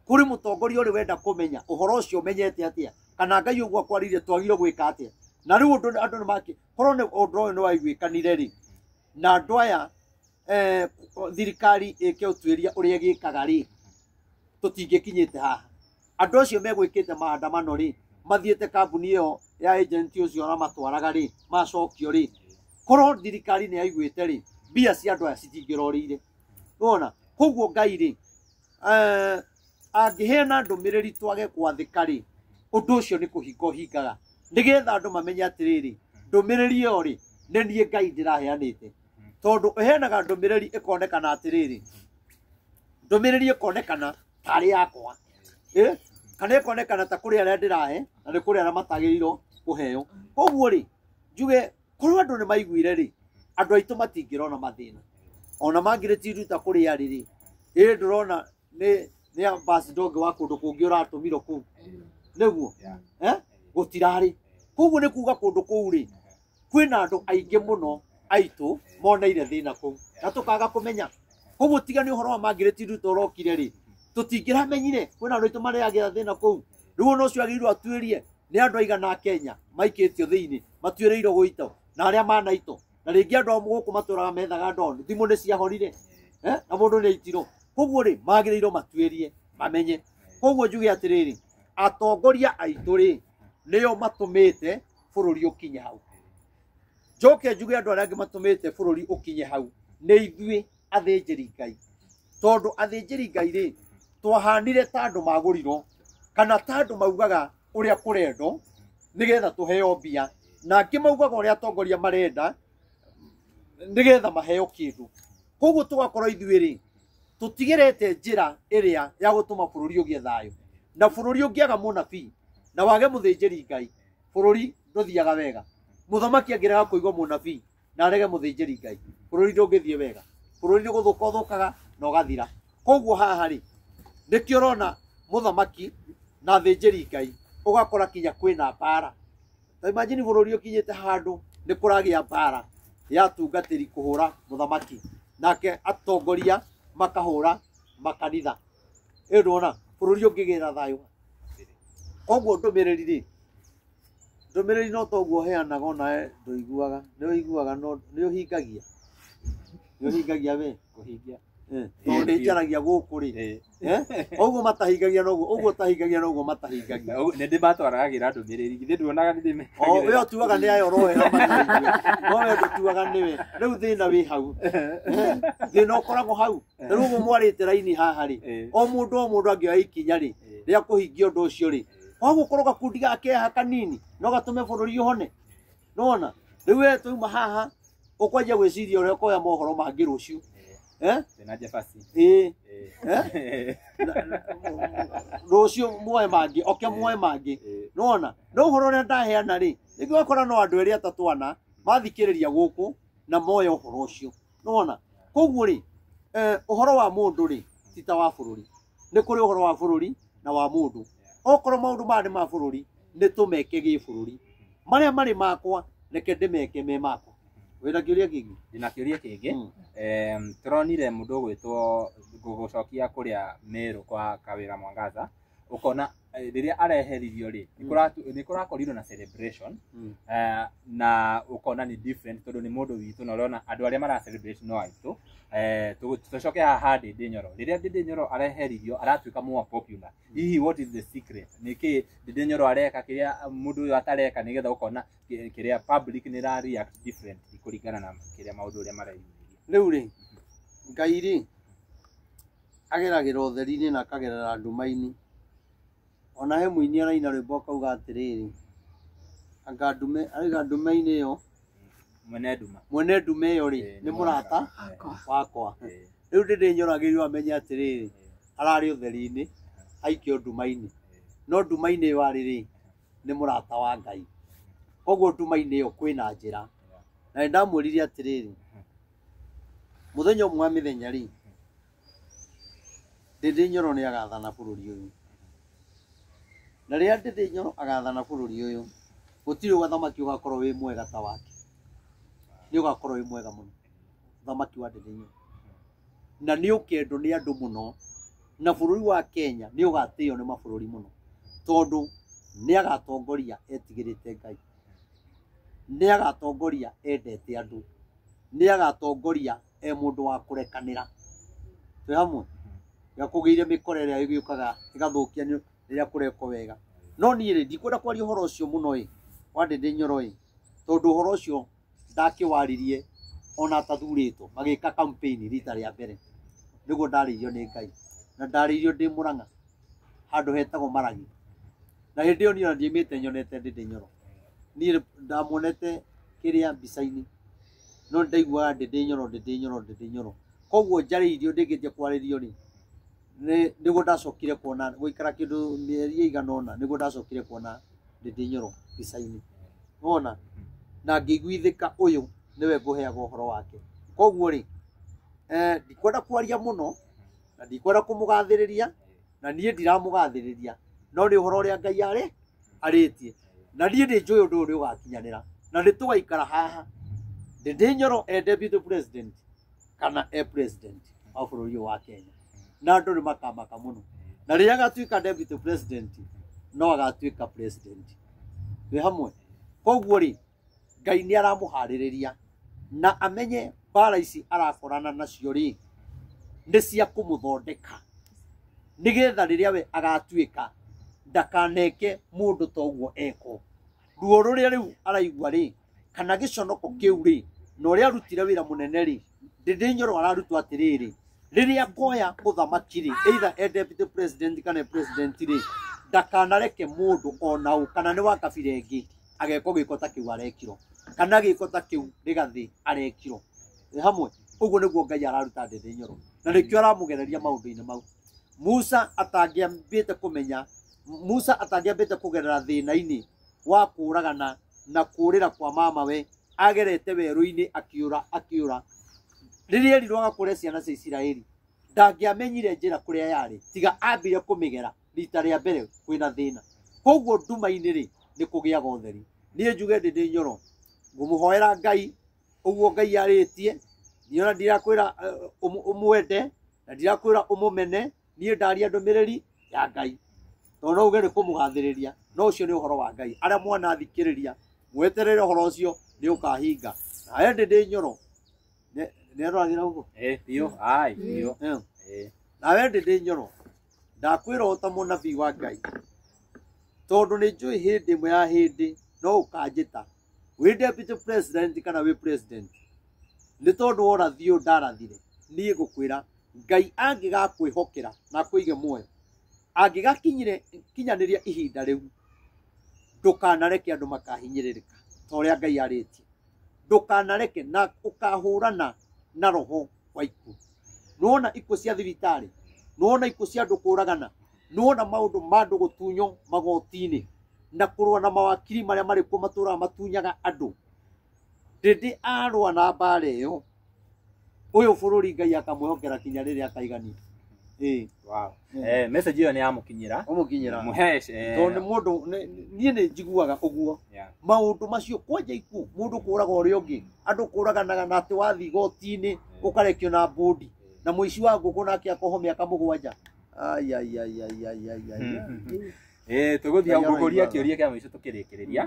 kũrĩ mũtongoria ũrĩ wenda kũmenya ũhoro ũcio menyete atĩa kana Ngai ũguo akwarire twagire gwĩka atĩa. Na rĩu andũ nĩ makĩ korwo nĩ ũndũ ũyũ nĩ waiguĩkanire rĩ na andũ aya thirikari ĩke ũtuĩria ũrĩa ĩgĩkaga rĩ tũtingĩkinyĩte haha. Andũ acio megwĩkĩte maandamano rĩ mathiĩte kambuni ĩyo ya agent ũcio na matwaraga rĩ macokio rĩ korwo thirikari nĩ yaiguĩte rĩ mbia cia andũ aya citingĩrorĩire. Nona koguo Ngai rĩ angĩheana ndũmĩrĩri twage gwathĩka rĩ ũndũ ũcio nĩ kũhinga hingaga nĩgetha andũ mamenye atĩrĩrĩ ndũmĩrĩri ĩyo rĩ nĩ niĩ Ngai ndĩraheanĩte. Tondũ ũheanaga ndũmĩrĩri ĩkonekana atĩrĩrĩ ndũmĩrĩri ĩkonekana tarĩ yakwa kana ĩkonekana ta kũrĩ arĩa ndĩrahe na nĩ kũrĩ arĩa matagĩrĩirwo kũheo. Koguo rĩ njuge korwo andũ nĩ maiguire rĩ andũ aitũ matingĩrona mathĩna ona mangĩrĩtiruta kũrĩ arĩ rĩ ndurona ni ambassador wa kundu kungi uratumiro ku niguo gutirari koguo ni kuga kundu kuu ri kwina andu aingi muno aitu moneire thina kuu na tukaga kumenya koguo tiga ni uhoro wa mangireti ndu torokire ri tutingiramenyire kwina andu aitu mareagira thina kuu riu no cio agirirwo atuirie ni andu aigana Kenya maikitio thiini matuireirwo guito na aria manaito na ringi andu amuguku maturaga methaga ndonu thimu ni ciahorire na mundu ni aitiro koguo ri magirirwo matuirie mamenye koguo njuge atiriri atongoria aitu ri nio matumite bururi ukinye hau njoke njuge andu aria angi matumite bururi ukinye hau ni ithui athinjiri Ngai tondu athinjiri Ngai ri twahanire ta andu magurirwo kana ta andu maugaga uria kurendo nigetha tuheo mbia na angi maugaga uria atongoria marenda nigetha maheo kindu koguo tugakorwo ithui ri tutigirete njira iria ya gutuma bururi ugie thayo na bururi ungiaga munabii na wage muthinjiri Ngai bururi nduthiaga wega muthamaki angiraga kuigwa munabii na arege muthinjiri Ngai bururi ndungithie wega bururi ni guthuka na ugathira koguo haha ri nikio rona muthamaki na thinjiri Ngai ugakora kinya kwina mbara ta imagine bururi ukinyite handu ni kuragia mbara ya tungatiri kuhura muthamaki nake atongoria makahura makanitha ndona bururi ungigira thayo koguo ndumiriri no toguo heanaga ona nduiguaga ni uhingagia we kuhingia tondu njaragia guku ri oguo matahingagia noguo tahingagia noguo matahingagia ni ndi batwaragira ndumiriri githe nduonaga ni ndime we tuaga ni ayo rohera no we ndutuaga niwe riu thina wi hau thina ukoragwo hau riu uguo mwarite raini haha ri o mundu angioya ikinya ri ria kuhingia undu ucio ri wagukorwo gakundi gake haha kanini no gatume bururi uhone nona riu we tuuma haha ukwanjia gwiciria uria ukoya mohoro mangi ruciu tena jefasi rucio muoe mangi oke muoe mangi nona no uhoro uria ndaheana ri nigwakora no andu eri atatu ana mathikiriria guku na moyo uhoro ucio nona koguo ri uhoro wa mundu ri tita wa bururi ni kuri uhoro wa bururi na wa mundu okorwo maundu mari ma bururi ni tumeke gi bururi maria mari makwa reke ndimeke me makwa wina kiuria kingi ndina kiuria kingi turonire mundu gwitwo gugucokia kuria Meru kwa Kawira Mwangaza ukona riria areheririo ri ni kurakorirwo na celebration na ukona ni different tondu ni mundu witu na urona andu aria mara celebrate no aitu tucoke haha Ndindi Nyoro riria Ndindi Nyoro areheririo aratuika more popular hihi what is the secret niki Ndindi Nyoro areka kiria mundu uyu atareka nigetha ukona kiria public ni ra react different kuringana na kiria maundu uria maraiyuria riu ri Ngai ri ageragira utheri-ini na akagerera ndumaini ona he muini araina rwimbo kauga atiriri anga ndume-ini iyo mwene ndume iyo ri ni murata wakwa riu Ndindi Nyoro agirirwo amenye atiriri arari utheri-ini aikio nduma-ini no nduma-ini iyo ari ri ni murata wa Ngai koguo nduma-ini iyo kwina njira na ndamwirire atiriri muthenya umwe wa mithenya ri Ndindi Nyoro ni agathana bururi uyu na riria Ndindi Nyoro agathana bururi uyu gutiri gathamaki ugakorwo wi mwega ta wake ni ugakorwo wi mwega muno thamaki wa Ndindi Nyoro na ni ukendo ni andu muno na bururi wa Kenya ni ugatio ni mabururi muno tondu ni agatongoria etigirite Ngai ni agatongoria endete andu ni agatongoria mundu wa kurekanira twi hamwe yakugeire mikore ria igiukaga igathukia ni riria kureko wega no ni ri ndikwenda kwaria uhoro ucio muno wa Ndindi Nyoro tondu uhoro ucio ndakiwaririe ona tathuritwo magika campaign rita ria mbere niguo ndaririo ni Ngai na ndaririo ndi Murang'a handu hetagwo Maragi na hindi iyo niona ndiimite nyonete Ndindi Nyoro ni ndamonete kiria mbica-ini no ndaiguaga Ndindi Nyoro koguo njariirio ndingitia kwaririo ni niguo ndacokire kuona guikara kindu mieri igana ona niguo ndacokire kuona Ndindi Nyoro mbica-ini wona na ngiguithika uyu niwe nguheaga uhoro wake koguo ri ndikwenda kwaria muno na ndikwenda kumugathiriria na niĩ ndiramugathiriria no nĩ ũhoro ũrĩa Ngai arĩtie na niĩ nĩ njũĩ ũndũ ũyũ nĩ ũgakinyanĩra na nĩ tũgaikara haha Ndindi Nyoro deputy president kana president wa bũrũri ũyũ wa Kenya na andũ nĩ makamaka mũno na rĩrĩa agatuĩka deputy president no agatuĩka president twĩ hamwe koguo rĩ Ngai nĩ aramũharĩrĩria na amenye mbara ici arakorana nacio rĩ nĩ cia kũmũthondeka nigetha rĩrĩa we agatuĩka ndakaneke mũndũ toguo eko ruo rũrĩa rĩu araigua rĩ kana gĩconoko kĩu rĩ na ũrĩa arutire wĩra mũnene rĩ Ndindi Nyoro ararutwo atĩrĩrĩ rĩrĩa akoya mũthamaki rĩ either deputy president kana president rĩ ndakanareke mũndũ ona ũ kana nĩ wa kabira ĩngĩ ageko gĩko ta kĩu arekirwo kana gĩko ta kĩu Rigathĩ arekirwo hamwe ũguo nĩguo Ngai araruta Ndindi Nyoro na nĩkĩo aramũgereria maũndũ-inĩ mau Musa atangĩambĩte kũmenya Musa atangĩambĩte kũgerera thĩna-inĩ wa kũragana na kũrĩra kwa mama we agerete werũ-inĩ akĩũra rĩrĩa erirwo kũrĩa ciana cia Isiraeli ndangĩamenyire njĩra kũrĩa yarĩ tiga ambire kũmĩgera rita rĩa mbere kwĩna thĩna koguo nduma-inĩ rĩ nĩ kũgĩaga ũtheri niĩ njuge Ndindi Nyoro ngũmũhoera Ngai ũguo Ngai arĩtie niona ndirakwĩra ũmwende na ndirakwĩra ũmũmene niĩ ndaria ndũmĩrĩri ya Ngai tondũ no uge nĩ kũmũgathĩrĩria no ũcio nĩ ũhoro wa Ngai arĩa mwana thikĩrĩria mweterere ũhoro ũcio nĩ ũkahinga nawe Ndindi Nyoro nĩ arũagĩra ũguo biũ ai biũ nawe Ndindi Nyoro ndakwĩra o ta mũnabii wa Ngai tondũ nĩ njũĩ hĩndĩ ĩmwe ya hĩndĩ no ũkanjĩta wĩ deputy president kana wĩ president nĩ tondũ worathio ndarathire niĩ ngũkwĩra Ngai angĩgakwĩhokera na kũige muoyo angĩgakinyanĩria ihinda rĩu ndũkanareke andũ makahinyĩrĩrĩka ta ũrĩa Ngai arĩtie ndũkanareke na ũkahũrana na roho wa ikuũ nĩwona ikuũ cia thibitarĩ nĩwona ikuũ cia andũ kũragana nĩwona maũndũ ma andũ gũtunywo magoti-inĩ na kũrũa na mawakiri marĩa marĩ kuo matũũraga matunyaga andũ Ndindi arũa na mbara ĩyo ũyũ bũrũri Ngai akamwĩhokera kinya rĩrĩa akaigania wow message ĩyo nĩ yamũkinyĩra tondũ nĩ mũndũ niĩ nĩ njiguaga ũguo maũndũ macio kwanja ikuũ mũndũ kũraga ũrĩa ũngĩ andũ kũraganaga na atĩ wathiĩ igoti-inĩ ũkarekio na mbũndi na mũici wa ngũkũ nake akoho mĩaka mũgwanja tũgũthiĩ ngũkũria kĩũria kĩa mũico tũkĩrĩkĩrĩria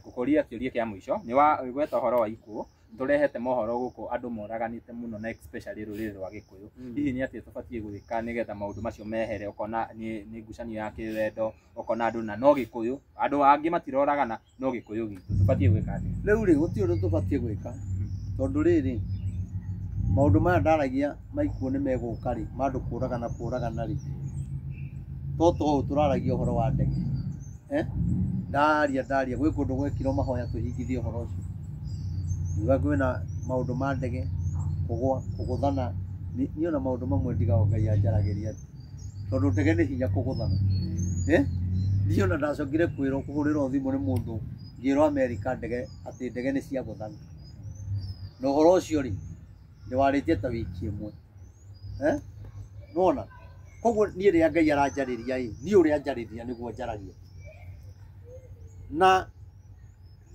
gũkũria kĩũria kĩa mũico nĩ gweta ũhoro wa ikuũ tũrehete mohoro gũkũ andũ moraganĩte mũno na especially rũrĩrĩ rwa Gĩkũyũ hihi nĩ atĩ tũbatiĩ gwĩka nĩgetha maũndũ macio mehere ũkona nĩ ngucanio ya kĩwendo ũkona andũ na no Gĩkũyũ andũ angĩ matiroragana no Gĩkũyũ gitũ tũbatiĩ gwĩka atĩa rĩu rĩ gũtirĩ ũndũ tũbatiĩ gwĩka tondũ rĩrĩ maũndũ maya ndaragia maikuũ nĩ megũka rĩ ma andũ kũragana rĩ tũtũ tũraragia ũhoro wa ndege ndaria gwĩ kũndũ gwekirwo mahoya tũhingithie ũhoro ũcio Uga kwĩna maũndũ ma ndege kũgũthana niĩ ona maũndũ mamwe ndigao Ngai anjaragĩria tondũ ndege nĩ hinya kũgũthana niĩ ona ndacokire kwĩrwo kũhũrĩrwo thimũ nĩ mũndũ ngĩrwo Amerika ndege atĩ ndege nĩ cia gũthana na ũhoro ũcio rĩ nĩ warĩtie ta wiki ĩmwe nona koguo niĩ rĩrĩa Ngai aranjarĩria niĩ ũrĩa anjarĩria nĩguo njaragia na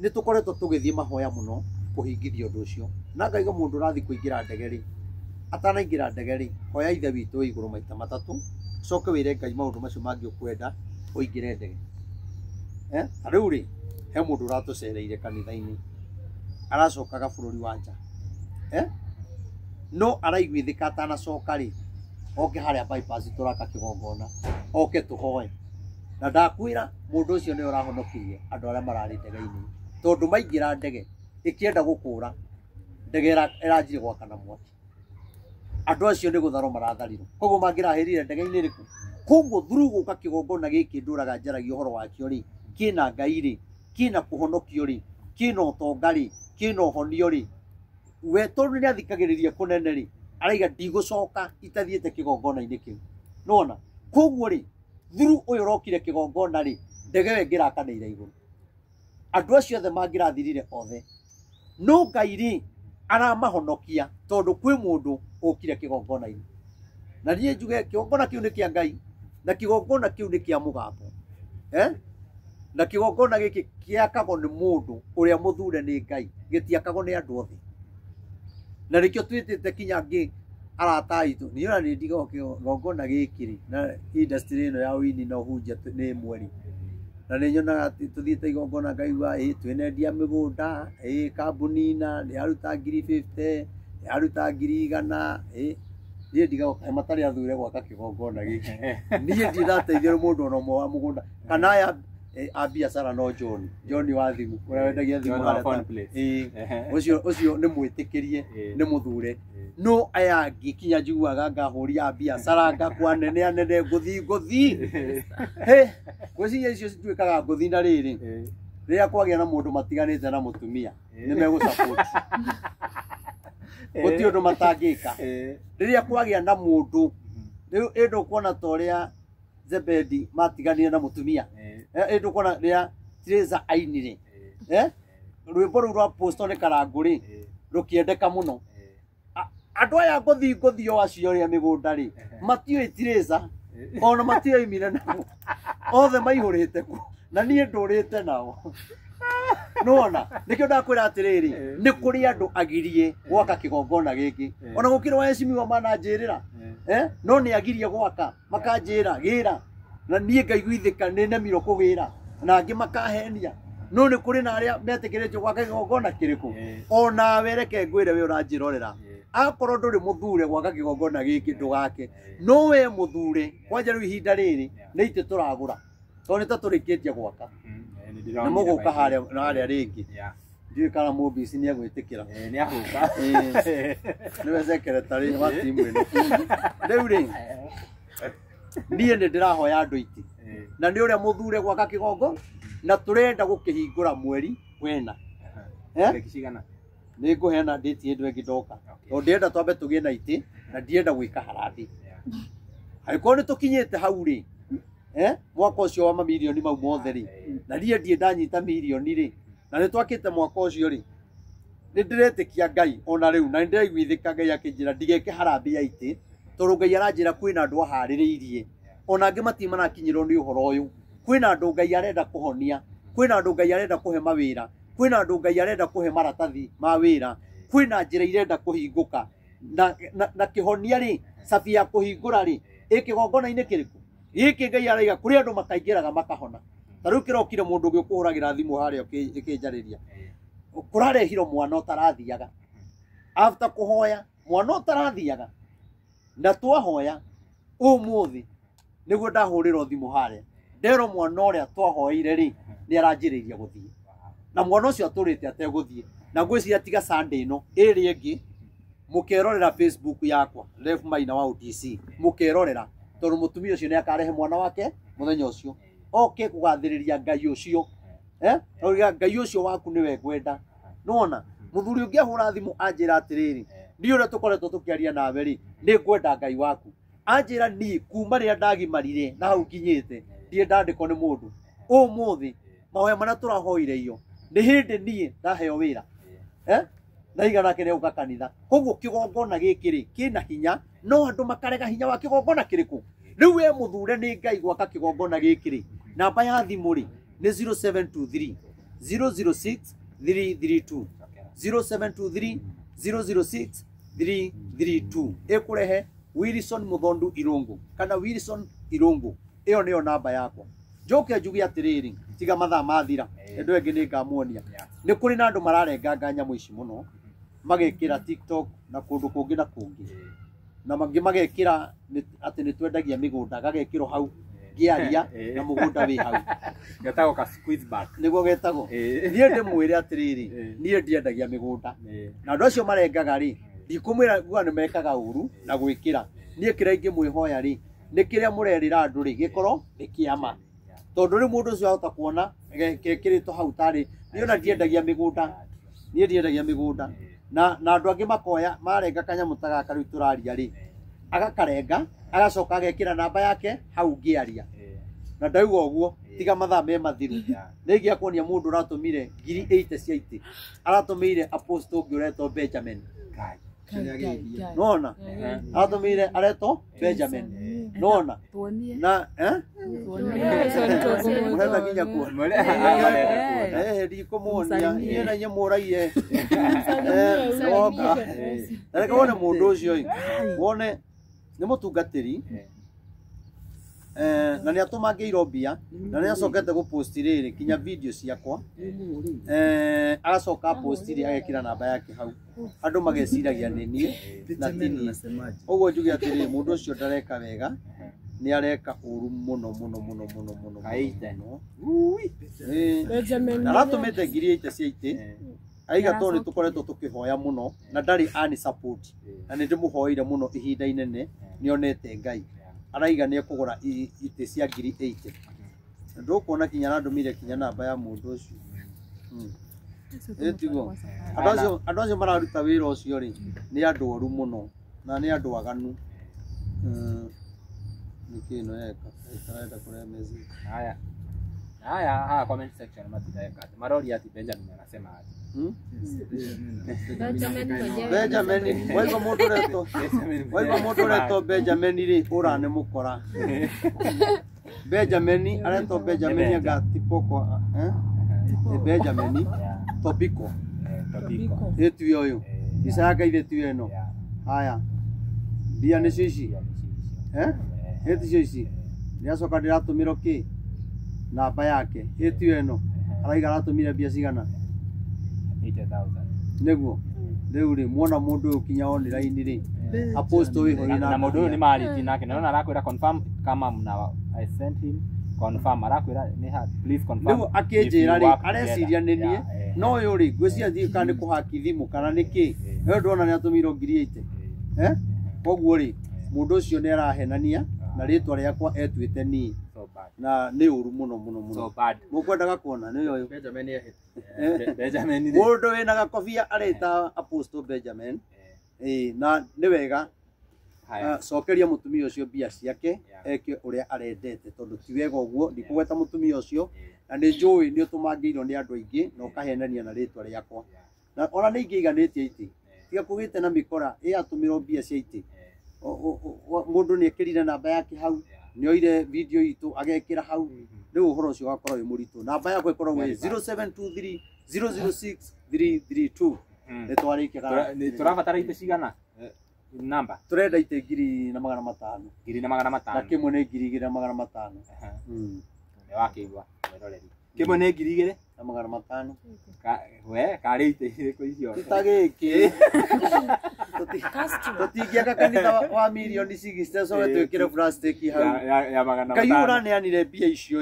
nĩ tũkoretwo tũgĩthiĩ mahoya mũno kũhingithia ũndũ ũcio na ngaiga mũndũ ũrathiĩ kũingĩra ndege rĩ atanaingĩra ndege rĩ hoya ithe witũ igũrũ maita matatũ coke wĩre Ngai maũndũ macio mangĩ ũkwenda ũingĩre ndege ta rĩu rĩ he mũndũ ũratũcereire kanitha-inĩ aracokaga bũrũri wa nja no araiguithĩka atanacoka rĩ oke harĩa bypass tũraka kĩgongona oke tũhoe na ndakwĩra mũndũ ũcio nĩ ũrahonokirie andũ arĩa mararĩ ndege-inĩ tondũ maingĩra ndege ĩkĩenda gũkũra ndege ĩranjire gwakana mwaki andũ acio nĩ gũtharwo maratharirwo koguo mangĩrahĩrire ndege-inĩ rĩkũ koguo through gũka kĩgongona gĩkĩ ndũraga njaragia ũhoro wakĩo rĩ kĩna Ngai rĩ kĩna kũhonokio rĩ kĩna ũtonga rĩ kĩna ũhonio rĩ we tondũ nĩ athikagĩrĩria kũnene rĩ araiga ndigũcoka itathiĩte kĩgongona-inĩ kĩu nona koguo rĩ through ũyũ ũrokire kĩgongona rĩ ndege ĩyo ĩngĩrakanĩire igũrũ andũ acio othe mangĩrathirire othe no Ngai rĩ aramahonokia tondu kwi mundu ukire kigongona-ini na nie njuge kigongona kiu ni kia Ngai na kigongona kiu ni kia mugambo na kigongona giki kiakagwo ni mundu uria muthure ni Ngai gitiakagwo ni andu othe na rikio twitite kinya ngi arata itu ni ona ni ndigo kigongona giki na industry ino ya wini no hunjia ni mweri na nĩ nyonaga tuthiĩte igongona ngaigua twenendia mĩgũnda kambuni-na nĩ aruta 50,000 nĩ aruta 100,000 niĩ ndigoka matarĩ athure gwaka kĩgongona gĩkĩ niĩ ndirateithia mũndũ ona ũmwe wa mũgũnda kana aya a biacara no John wa thimũ ũrĩa wendagia thimũ ũcio nĩ mwĩtĩkĩrie nĩ mũthure no aya ngikinya njiguaga ngahũria biacara ngakwa nene ngũthi gwĩciria icio cituĩkaga ngũthi na rĩrĩ rĩrĩa kwagĩa na mũndũ matiganĩte na mũtumia nĩ megũsupport gũtirĩ ũndũ matangĩka rĩrĩa kwagĩa na mũndũ rĩu ĩndũ kuona ta ũrĩa Zebedi matiganire na mũtumia ĩndũ kuona rĩrĩa Teresa ainire rwĩmbo rũu rwa Posto nĩ Karangũ rũkĩendeka mũno andũ aya ngũthi o acio rĩa mĩgũnda rĩ matiũĩ Teresa ona matioimire nao othe maihũrĩte ku na niĩ ndũrĩte nao nona nikio ndakwĩra atĩrĩrĩ nĩ kũrĩ andũ agirie gwaka kĩgongona gĩkĩ ona gũkĩrĩ wa Heshimiwa mananjĩrĩra no nĩ agirie gwaka makanjĩra gĩra na niĩ ngaiguithĩka nĩ nemirwo kũgĩra na angĩ makahenia no nĩ kũrĩ na arĩa metĩkĩrĩtio gwaka kĩgongona kĩrĩkũ ona we reke ngwĩre we ũranjĩrorera akorwo ndũrĩ mũthure gwaka kĩgongona gĩkĩ ndũgake no we mũthure kwanja rĩu ihinda rĩrĩ nĩ itĩ tũragũra tondũ nĩ ta tũrĩkĩtie gwaka nĩ mũgũka harĩa rĩngĩ ndiũĩ kana mũmbici nĩ egwĩtĩkĩra nĩ ahũka nĩwe secretary wa timu ĩno rĩu rĩ niĩ nĩ ndĩrahoya andũ aitĩ na nĩ ũrĩa mũthure gwaka kĩgongo na tũrenda gũkĩhingũra mweri wena nĩ ngũheana date ĩndũ ĩngĩ ndoka tondũ ndĩrenda twambe tũgĩe na itĩ na ndienda gwĩka harambĩ angĩkorwo nĩ tũkinyĩte hau rĩ mwaka ũcio wa mamirioni mau mothe rĩ na niĩ ndiĩ ndanyita mirioni rĩ na nĩ twakĩte mwaka ũcio rĩ nĩ ndĩretĩkia Ngai ona rĩu na nĩ ndĩraiguithĩka Ngai akĩnjĩra ndigeke harambĩ ya itĩ tondũ Ngai aranjĩra kwĩna andũ aharĩrĩirie ona angĩ matimanakinyĩrwo nĩ ũhoro ũyũ kwĩna andũ Ngai arenda kũhonia kwĩna andũ Ngai arenda kũhe mawĩra kwĩna andũ Ngai arenda kũhe maratathi ma wĩra kwĩna njĩra irenda kũhingũka na kĩhonia rĩ cabi ya kũhingũra rĩ kĩgongona-inĩ kĩrĩkũ gĩkĩ Ngai araiga kũrĩ andũ makaingĩraga makahona ta rĩu kĩrokire mũndũ ũngĩ ũkũhũragĩra thimũ harĩa ũkĩnjarĩria kũrarehirwo mwana ũtarathiaga after kũhoya mwana ũtarathiaga na twahoya ũmũthĩ nĩguo ndahũrĩrwo thimũ harĩa nderwo mwana ũrĩa twahoeire rĩ nĩ aranjĩrĩirie gũthiĩ na mwana ũcio atũrĩte ategũthiĩ na ngwĩciria tiga Sunday ĩno ĩrĩ ĩngĩ mũkerorera Facebook yakwa Rev Maina wa OTC mũkerorera tondũ mũtumia ũcio nĩ akarehe mwana wake mũthenya ũcio oke kũgathĩrĩria Ngai ũcio oiga Ngai ũcio waku nĩwe ngwenda nona mũthuri ũngĩ ahũra thimũ anjĩra atĩrĩrĩ niĩ ũrĩa tũkoretwo tũkĩaria nawe rĩ nĩ ngwenda Ngai waku anjĩra niĩ kuma rĩrĩa ndagimarire na hau nginyĩte ndiĩ ndandĩkwo nĩ mũndũ ũmũthĩ mahoya marĩa tũrahoire iyo nĩ hĩndĩ niĩ ndaheo wĩra na igana kĩrĩa ũka kanitha koguo kĩgongona gĩkĩ rĩ kĩna hinya no andũ makarega hinya wa kĩgongona kĩrĩkũ rĩu we mũthure nĩ Ngai gwaka kĩgongona gĩkĩ rĩ namba ya thimũ rĩ nĩ 0723 006 332 0723 006 332 ĩkũrehe Wilson Muthondu Irungu kana Wilson Irungu ĩyo nĩyo namba yakwa njoke njuge atĩrĩrĩ tiga mathaa mathira ndũ ĩngĩ nĩ ngamuonia nĩ kũrĩ na andũ mararenganga nyamũ ici mũno magekĩra TikTok na kũndũ kũngĩ na kũngĩ na mangĩ magekĩra atĩ nĩ twendagia mĩgũnda gagekĩrwo hau ngĩaria na mũgũnda wĩ hau getagwo ka squeeze back nĩguo getagwo niĩ ndĩmwĩre atĩrĩrĩ niĩ ndiendagia mĩgũnda na andũ acio marengaga rĩ ndikũmwĩra guo nĩ mekaga ũru na gwĩkĩra niĩ kĩrĩa ingĩmwĩhoya rĩ nĩ kĩrĩa mũrerĩra andũ rĩ gĩkorwo nĩ kĩama tondũ rĩ mũndũ ũcio ahota kuona gekĩrĩtwo hau tarĩ niĩ ona ndiendagia mĩgũnda niĩ ndiendagia mĩgũnda na andũ angĩ makoya marenga kanyamũ ta gaka rĩu tũraria rĩ agakarenga agacoka agekĩra namba yake hau ngĩaria na ndauga uguo tiga mathaa me mathiru nĩngĩ akuonia mũndũ ũratũmire 80 cia iti aratũmire apostle ũngĩ ũretwo Benjamin nona aratũmire aretwo Benjamin nona na mũrenda nginya kuona ndikũmuonia niĩ na inyuĩ mũraie reke wone mũndũ ũcio wone nĩ mũtungatĩri na nĩ atũmangĩirwo mbia na nĩ acokete gũposti rĩrĩ kinya video ciakwa agacoka posti rĩ agekĩra namba yake hau andũ mageciragia nĩ niĩ na ti niĩ ũguo njuge atĩrĩ mũndũ ũcio ndareka wega nĩ areka ũru mũno mũno mũno mũno mũno aratũmĩte 8,000 cia itĩ aiga tondũ nĩ tũkoretwo tũkĩhoya mũno na ndarĩ ani support na nĩ ndĩmũhoire mũno ihinda inene nĩonete Ngai araiga nĩ ekũgũra itĩ cia 8,000 ndũkuona kinya arandũmire kinya namba ya mũndũ ũcio tiguo andũ acio mararuta wĩra ũcio rĩ nĩ andũ oru mũno na nĩ andũ aganu nĩkĩ ĩno yeka ĩtarenda kũrehe message haya comment section matitaweka maroria ati Benjamin anasema ati Benjamin waigo mũndũ retwo Benjamin rĩ ũrane mũkora Benjamin aretwo Benjamin agatipoko Benjamin Tobiko ĩtuĩ ũyũ Isaka ithĩtuĩ ĩno haya mbia nĩcio ici ĩticio ici nĩacoka ndĩratũmĩrwo kĩ namba yake ĩtuĩ ĩno araiga aratũmire mbia cigana 80,000 nĩguo rĩu rĩ muona mũndũ ũyũ kinya online rĩ apostle wĩho na mũndũ ũyũ nĩ marĩtie nake nĩona arakwĩra confirm kama mna I sent him confirm arakwĩra nĩ ha please confirm rĩu akĩnjĩra rĩ areciria nĩ niĩ no ũyũ rĩ ngwĩciria thiĩ kana nĩ kũhaki thimũ kana nĩkĩ nĩ ndona nĩ atũmĩirwo 8,000 koguo rĩ mũndũ ũcio nĩ arahenania na rĩtwa rĩakwa etuĩte niĩ na nĩ ũru mũno mũno mũno mũkwendaga kuona nĩ ũyũ Benjamin mũndũ wĩna gakobia areta apostle Benjamin na nĩ wega cokeria mũtumia ũcio mbia ciake eke ũrĩa arendete tondũ ti wega ũguo ndikũgweta mũtumia ũcio na nĩ njũĩ nĩ ũtũmangĩirwo nĩ andũ aingĩ na ũkahenania na rĩtwa rĩakwa na ona nĩ ingĩiganĩtie itĩ tiga kũgĩte na mĩkora atũmĩrwo mbia cia itĩ mũndũ nĩ ekĩrire namba yake hau nĩ oire video itũ agekĩra hau rĩu ũhoro ũcio ũgakorwo wĩ mũritũ namba yakwa ĩkoragwo ĩ 0723 006 332 nĩ twarĩkia tũrabatara itĩ cigana namba turenda itĩ 2,500 na kĩmwe nĩ 2,500 nĩ wakĩigua mwĩroreri kĩmwe nĩ 2,500 we karĩ itĩ irĩkũ icio tũtagĩkĩ tũtingĩaka kanitha wa milioni 60 coke twĩkĩre plastic hau Ngai ũraneanire mbia icio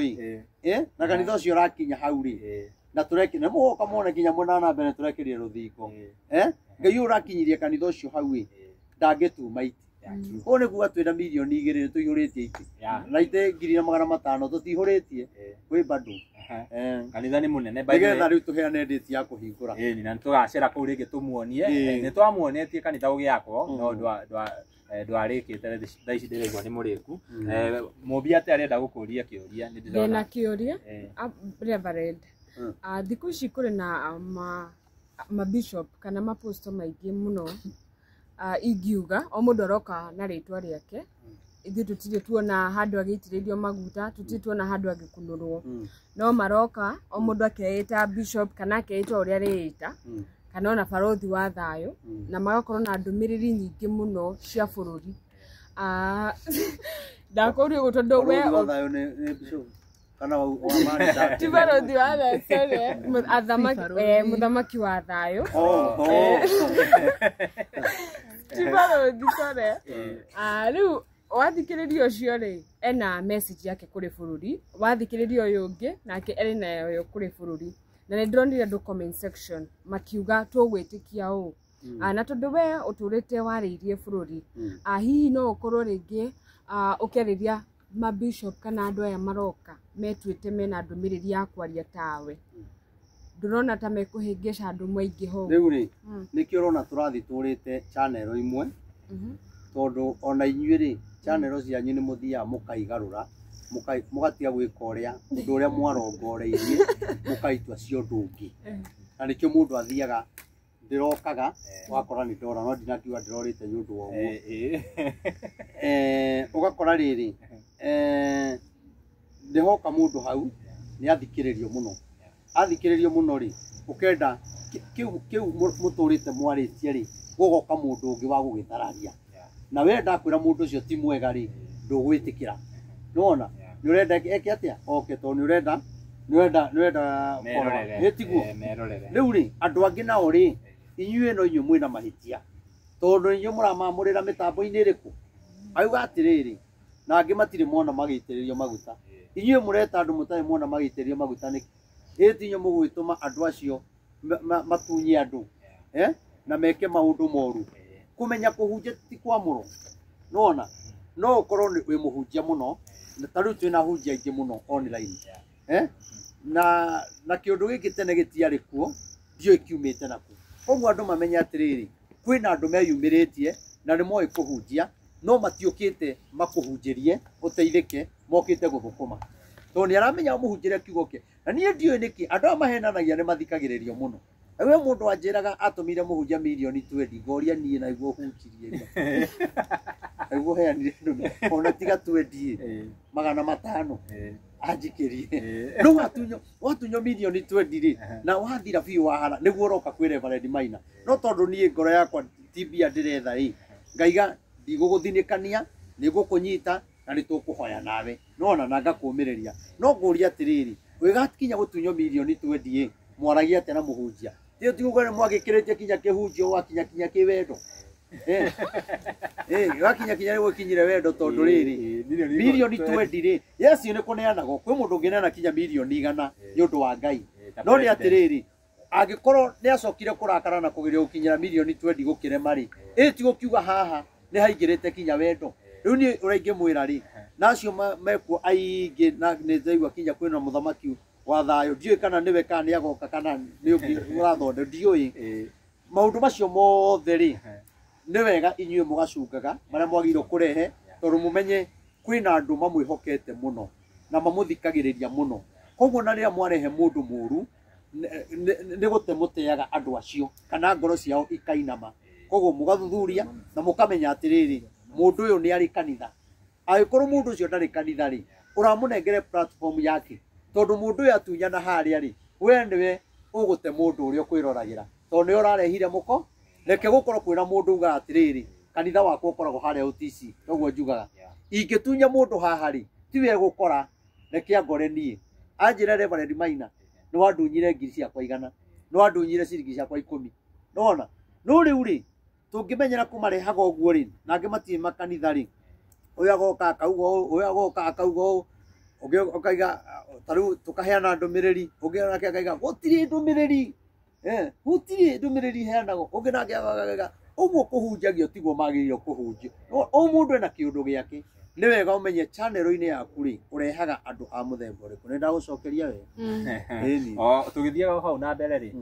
na kanitha ũcio ũrakinya hau rĩ na tũrekĩra mũgoka muone kinya mwena na mbere tũrekĩrire rũthingo Ngai ũrakinyirie kanitha ũcio hau ndangĩtuma itĩ ũũ nĩ kuga twĩna milioni 2 tũihũrĩtie itĩ na itĩ 2,500 tũtihũrĩtie kwĩ bado kanitha nĩ mũnene nĩgetha rĩu tũheane ndĩti ya kũhingũra na nĩ tũgacera kũu rĩngĩ tũmuonie nĩ twamuonetie kanitha ũgĩakwo no ndwarĩkĩte thaa ici ndĩraigua nĩ mũrĩku mũmbia atĩ arenda gũkũria kĩũria nĩ ndĩrona ndĩna kĩũria Reverend thikũ ici kũrĩ na mabishop kana maposto maingĩ mũno ingiuga o mũndũ aroka na rĩtwa rĩake ithuĩ tũtirĩ tuona handũ agĩitĩrĩrio maguta tũtirĩ tuona handũ agĩkunũrwo no maroka o mũndũ akeĩta bishop kana akeĩta ũrĩa arĩĩta kana ona barothi wa thayũ na magakorwo na ndũmĩrĩri nyingĩ mũno cia bũrũri ndakũria ũguo tondũ we ti barothi wa thayũ mũthamaki wa thayũ ti barothi sore rĩu wathikĩrĩria ũcio rĩ ena message yake kũrĩ bũrũri wathikĩrĩria ũyũ ũngĩ nake eri nayo kũrĩ bũrũri na nĩ ndĩronire andũ comment section makiuga tũgwĩtĩkia ũũ na tondũ we ũtũrĩte warĩirie bũrũri hihi no ũkorwo rĩngĩ ũkĩarĩria mabishop kana andũ aya maroka metuĩte mena ndũmĩrĩri ya kwaria tawe ndũrona ta mekũhĩngĩca andũ maingĩ ho rĩu rĩ nĩkĩo ũrona tũrathi tũrĩte channel imwe tondũ ona inyuĩ rĩ channel cianyu nĩ mũthiaga mũkaigarũra mugatiga gwika uria undu uria mwarongoreirie mukaitua cio ndungi na nikio mundu athiaga ndirokaga wakora ni ndora no ndinakiuga ndirorite ni undu wa ugakora riri ndihoka mundu hau ni athikiririo muno ri ukenda kiu muturite mwarĩtie ri gugoka mundu ungi wa gugithararia na wenda kwira mundu ucio ti mwega ri ndugwitikira nona ni urenda eke atia oke to ni urenda tiguo riu ri andu angi nao ri inyuĩ no inyuĩ mwina mahitia tondu inyuĩ muramamurira mitambo-ini iriku auga atiriri na angi matire mona magitiririo maguta inyuĩ mureta andu mutari mona magitiririo maguta niki eti inyuĩ mugwituma andu acio matunye andu na meke maundu moru kumenya kuhunjia ti kwamuro nona no ukorwo wi muhunjia muno ta riu twina hunjia aingi muno online na kiundu giki tene gitiari kuo ndio kiumite naku koguo andu mamenya atiriri kwina andu meyumiritie na ni moi kuhunjia no matiukite makuhunjirie uteithike mokite guthukuma to ni aramenya muhunjirie kiugo ke na nie ndio niki andu amahenanagia ni mathikagiririo muno we mundu anjiraga atumire muhunjia milioni 20 ngoria nie na iguo hunjirie iguo heanire ona tiga 20 magana matano ajikirie no watunyo milioni 20 ri na wathira biu wahara niguo roka kwi Reverend Maina no tondu nie ngoro yakwa tibia ndiretha ri ngaiga ndiguguthinikania nigukunyita na nitukuhoya nawe nona na ngakumiriria no nguria atiriri wigakinya gutunyo milioni 20 mwaragia tena muhunjia tio tigugore mwagikiritie kinya kihunjio wakinya kiwendo wakinya rigo kinyire wendo tondu riri milioni 20 ri yes ni kuneanago kwi mundu ngineana kinya milioni 100 ni undu wa Ngai no ni atiriri angikorwo ni acokire kurakara na kugiria gukinyira milioni 20 gukire mari ti gukiuga haha ni haingirite kinya wendo riu ni uraingi mwira ri nacio mekuo aingi na ni zaigua kinya kwina muthamaki wa thayo ndioi kana niwe kana ni agoka kana ni ungi urathonde ndioi maundu macio mothe ri ni wega inyuĩ mugacungaga maria mwagirwo kurehe tondu mumenye kwina andu mamwihokete muno na mamuthikagiriria muno koguo na riria mwarehe mundu muru ni gute muteaga andu acio kana ngoro ciao ikainama koguo mugathuthuria na mukamenya atiriri mundu uyu ni ari kanitha agikorwo mundu ucio ndari kanitha ri uramunengere platform yake tondu mundu uyu atunyana haria ri we niwe ugute mundu uria kwiroragera tondu ni urarehire muko reke gukorwo kwina mundu uga atiriri kanitha wakwa ukoragwo haria UTC noguo njugaga ingitunya mundu haha ri tiwe gukora reke angore nie anjira Reverend Maina no wandunyire ngiri ciakwa 100 no wandunyire ciringi ciakwa 10 nona no riu ri tungimenyera kumarehaga uguo ri na angi matie makanitha ri uyu agoka akaugo uyu agoka akaugo ugi ukaiga taru tukaheana ndumiriri ugi nake akaiga gutiri ndumiriri gutiri ndumiriri heanago ugi nake akaiga uguo kuhunjagio tiguo magiririo kuhunjio o mundu ena kiundu giake ni wega umenye channel-ini yaku ri urehaga andu a muthemba uriku ni ndagucokeria we tugithiaga hau na mbere ri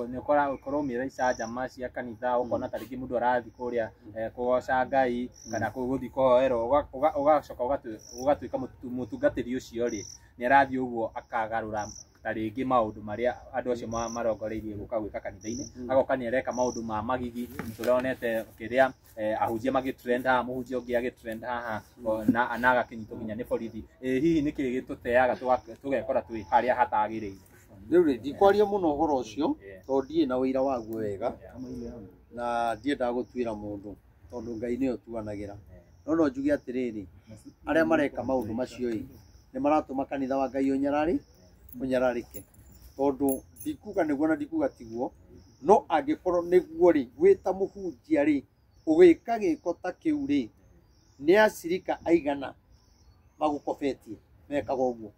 ni ukora mira icanjama cia kanitha ukona tariki mundu arathi kuria kugoca Ngai kana kuguthi kuhoerwo ugacoka ugatuika mutungatiri ucio ri ni arathi uguo akagarura taringi maundu maria andu acio marongoreirie guka gwika kanitha-ini agoka ni areka maundu ma magigi turonete kiria ahunjia magitrend ha muhunjia ungi agitrend haha na agakinyitwo nginya ni borithi hihi niki gituteaga tugekora twi haria hatagiriire riu ri ndikwaria muno uhoro ucio tondu ndie na wira waguo wega na ndiendaga gutwira mundu tondu Ngai ni otuanagira no njuge atiriri aria mareka maundu macio ni maratuma kanitha wa Ngai unyararike tondu ndikuga niguo na ndikuga tiguo no angikorwo niguo ri gwita muhunjia ri ugika giko ta kiu ri ni acirika aigana magukofetie mekaga uguo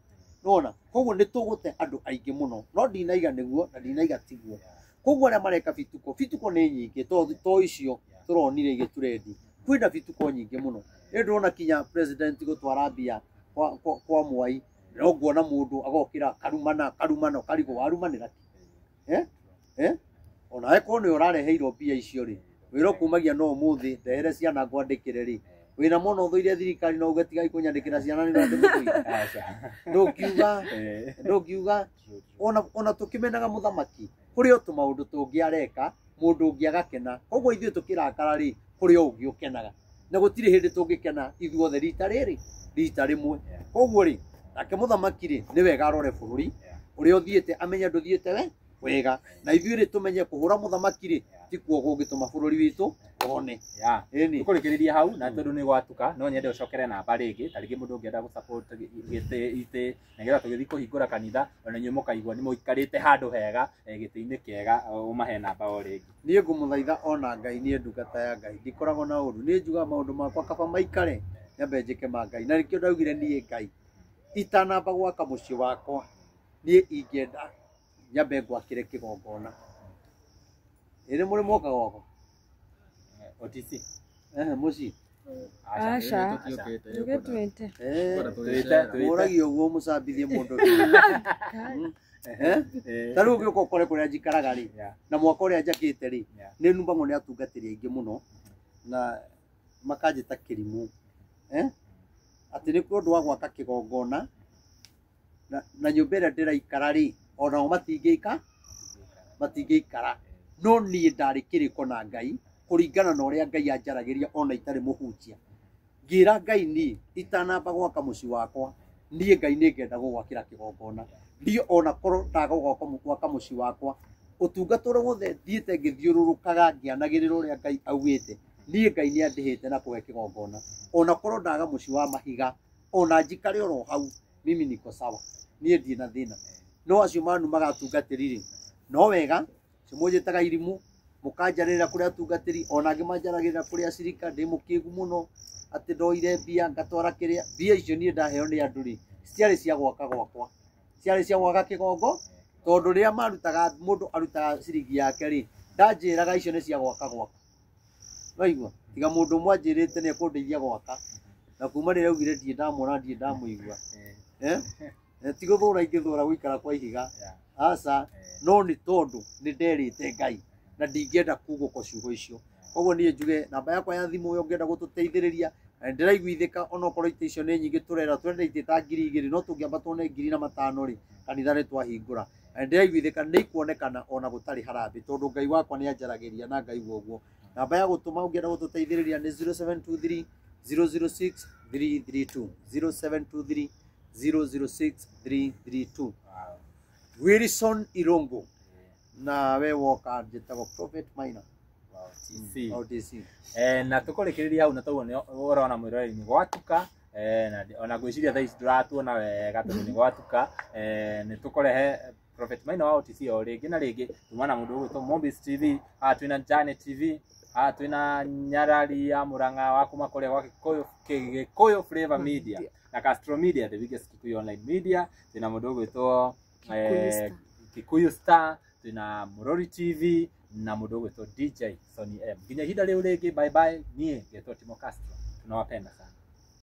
nona koguo ni tugute andu aingi muno no ndinaiga niguo na ndinaiga tiguo koguo aria mareka bituko ni nyingi to icio turonire igiturendi kwina bituko nyingi muno ndona kinya president gutwara mbia kwa Mwai no nguona mundu agokira karumana karigo warumanira ona eko ni urareheirwo mbia icio ri wiro kumagia no umuthi ndehere ciana ngwandikire ri wina mono thuire thirikari no ugatiga ikunyandikira ciana ni ndu ndukiuga ona tukimenaga muthamaki kuri o tumaundu tungiareka mundu ungi agakena koguo ithuĩ tukirakara ri kuri o ungi ukenaga na gutire hindi tungikena ithuothe rita rimwe koguo ri nake muthamaki ri ni wega arore bururi uria uthiite amenya nduthiite wega na ithuĩ ri tumenye kuhura muthamaki ri tikuo gungituma bururi witu one tukurikiriria hau na tondu ni gwatuka no nyende ucokere namba ringi tariki mundu ungienda gu support ite negetha tugithi kuhingura kanitha ona nyu mukaigwa ni muikarite handu hega giti-ini kiega umahe namba o ringi nie ngumuthaitha ona Ngai nie ndungata ya Ngai ndikoragwo na uru ni njuga maundu makwa kaba maikare nyambe njike ma Ngai na rikio ndaugire nie Ngai itanamba gwaka muciĩ wakwa nie ingenda nyambe gwakire kigongona iri muri moka goko OTC muci Asha tugetwete uragi uguo mucambithie mundu taru ugiuka ukore kuria njikaraga ri na mwaka uria njakite ri ni numbangwo ni atungatiri aingi muno na makanjita kirimu ati ni kundu wa gwaka kigongona na nyumba ĩrĩa ndĩraikara ri ona matingĩikara no niĩ ndarĩ kĩrĩko na Ngai kuringana na ũrĩa Ngai anjaragiria ona itarĩ mũhunjia ngira Ngai niĩ itanamba gwaka mũciĩ wakwa niĩ Ngai nĩ ngenda gũgwakĩra kĩgongona ndiĩ ona korwo ndagũgwaka mũciĩ wakwa ũtungata ũrĩa wothe thiĩte ngĩthiũrũrũkaga ngĩanagĩrĩra ũrĩa Ngai augĩte niĩ Ngai nĩ andĩhĩte na kũhe kĩgongona ona korwo ndaga mũciĩ wa mahiga ona njikare oro hau mimi niko sawa niĩ ndirĩ na thĩna no acio manu magatungatĩri no wega cimũnjĩtaga irimu mukanjarĩra kũrĩa atungatĩri ona angĩ manjaragĩrĩra kũrĩa acirika ndĩ mũkĩgu mũno atĩ ndoire mbia ngatwara kĩrĩa mbia icio niĩ ndaheo nĩ andũ rĩ ciarĩ cia gwaka gwakwa ciarĩ cia gwaka kĩgongo tondũ rĩrĩa marutaga mũndũ arutaga ciringi yake rĩ ndanjĩraga icio nĩ cia gwaka gwakwa waigua tiga mũndũ ũmwe anjĩrĩte nĩ ekũndeithia gwaka na kuma rĩrĩa augire ndirĩ ndamwona ndirĩ ndamũigua ti gũthũra ingĩthũra gũikara kwa ihiga aca no nĩ tondũ nĩ nderĩte Ngai na ndingĩenda kugũko ciugo icio koguo niĩ njuge namba yakwa ya thimũ ũngĩenda gũtũteithĩrĩria ndĩraiguithĩka ona okorwo ite icio nĩ nyingĩ tũrenda ite ta 2,000 no tũngĩamba tuone 5,000 rĩ kanitha nĩ twahingũra ndĩraiguithĩka nĩ ikuonekana ona gũtarĩ harambĩ tondũ Ngai wakwa nĩ anjaragĩria na Ngai ũguo namba ya gũtũma ũngĩenda gũtũteithĩrĩria nĩ 0723 006 332 0723 006 332 Wilson Irongo na we woka njĩtagwo Prophet Maina OTC na tukurikiriria hau na tauo nĩ ũrona mwĩroreri nĩ gwatuka na ona gwĩciria thaa ici ndũratuona wega tondũ nĩ gwatuka nĩ tũkũrehe Prophet Maina wa OTC o rĩngĩ na rĩngĩ tuma na mũndũ ũgwĩtwo Mombis TV twĩna Jane TV twĩna Nyarari ya Mũrang'a wa kuma kũrĩa gwa Gĩkũyũ Flavor Media na Castro Media the biggest Kikuyu online media twĩna mũndũ ũgwĩtwo Kikuyu Star twĩna Murori TV na mũndũ ũgwĩtwo DJ Sony M nginya ihinda rĩu rĩngĩ bye bye niĩ ngetwo Timo Castro tunawapenda sana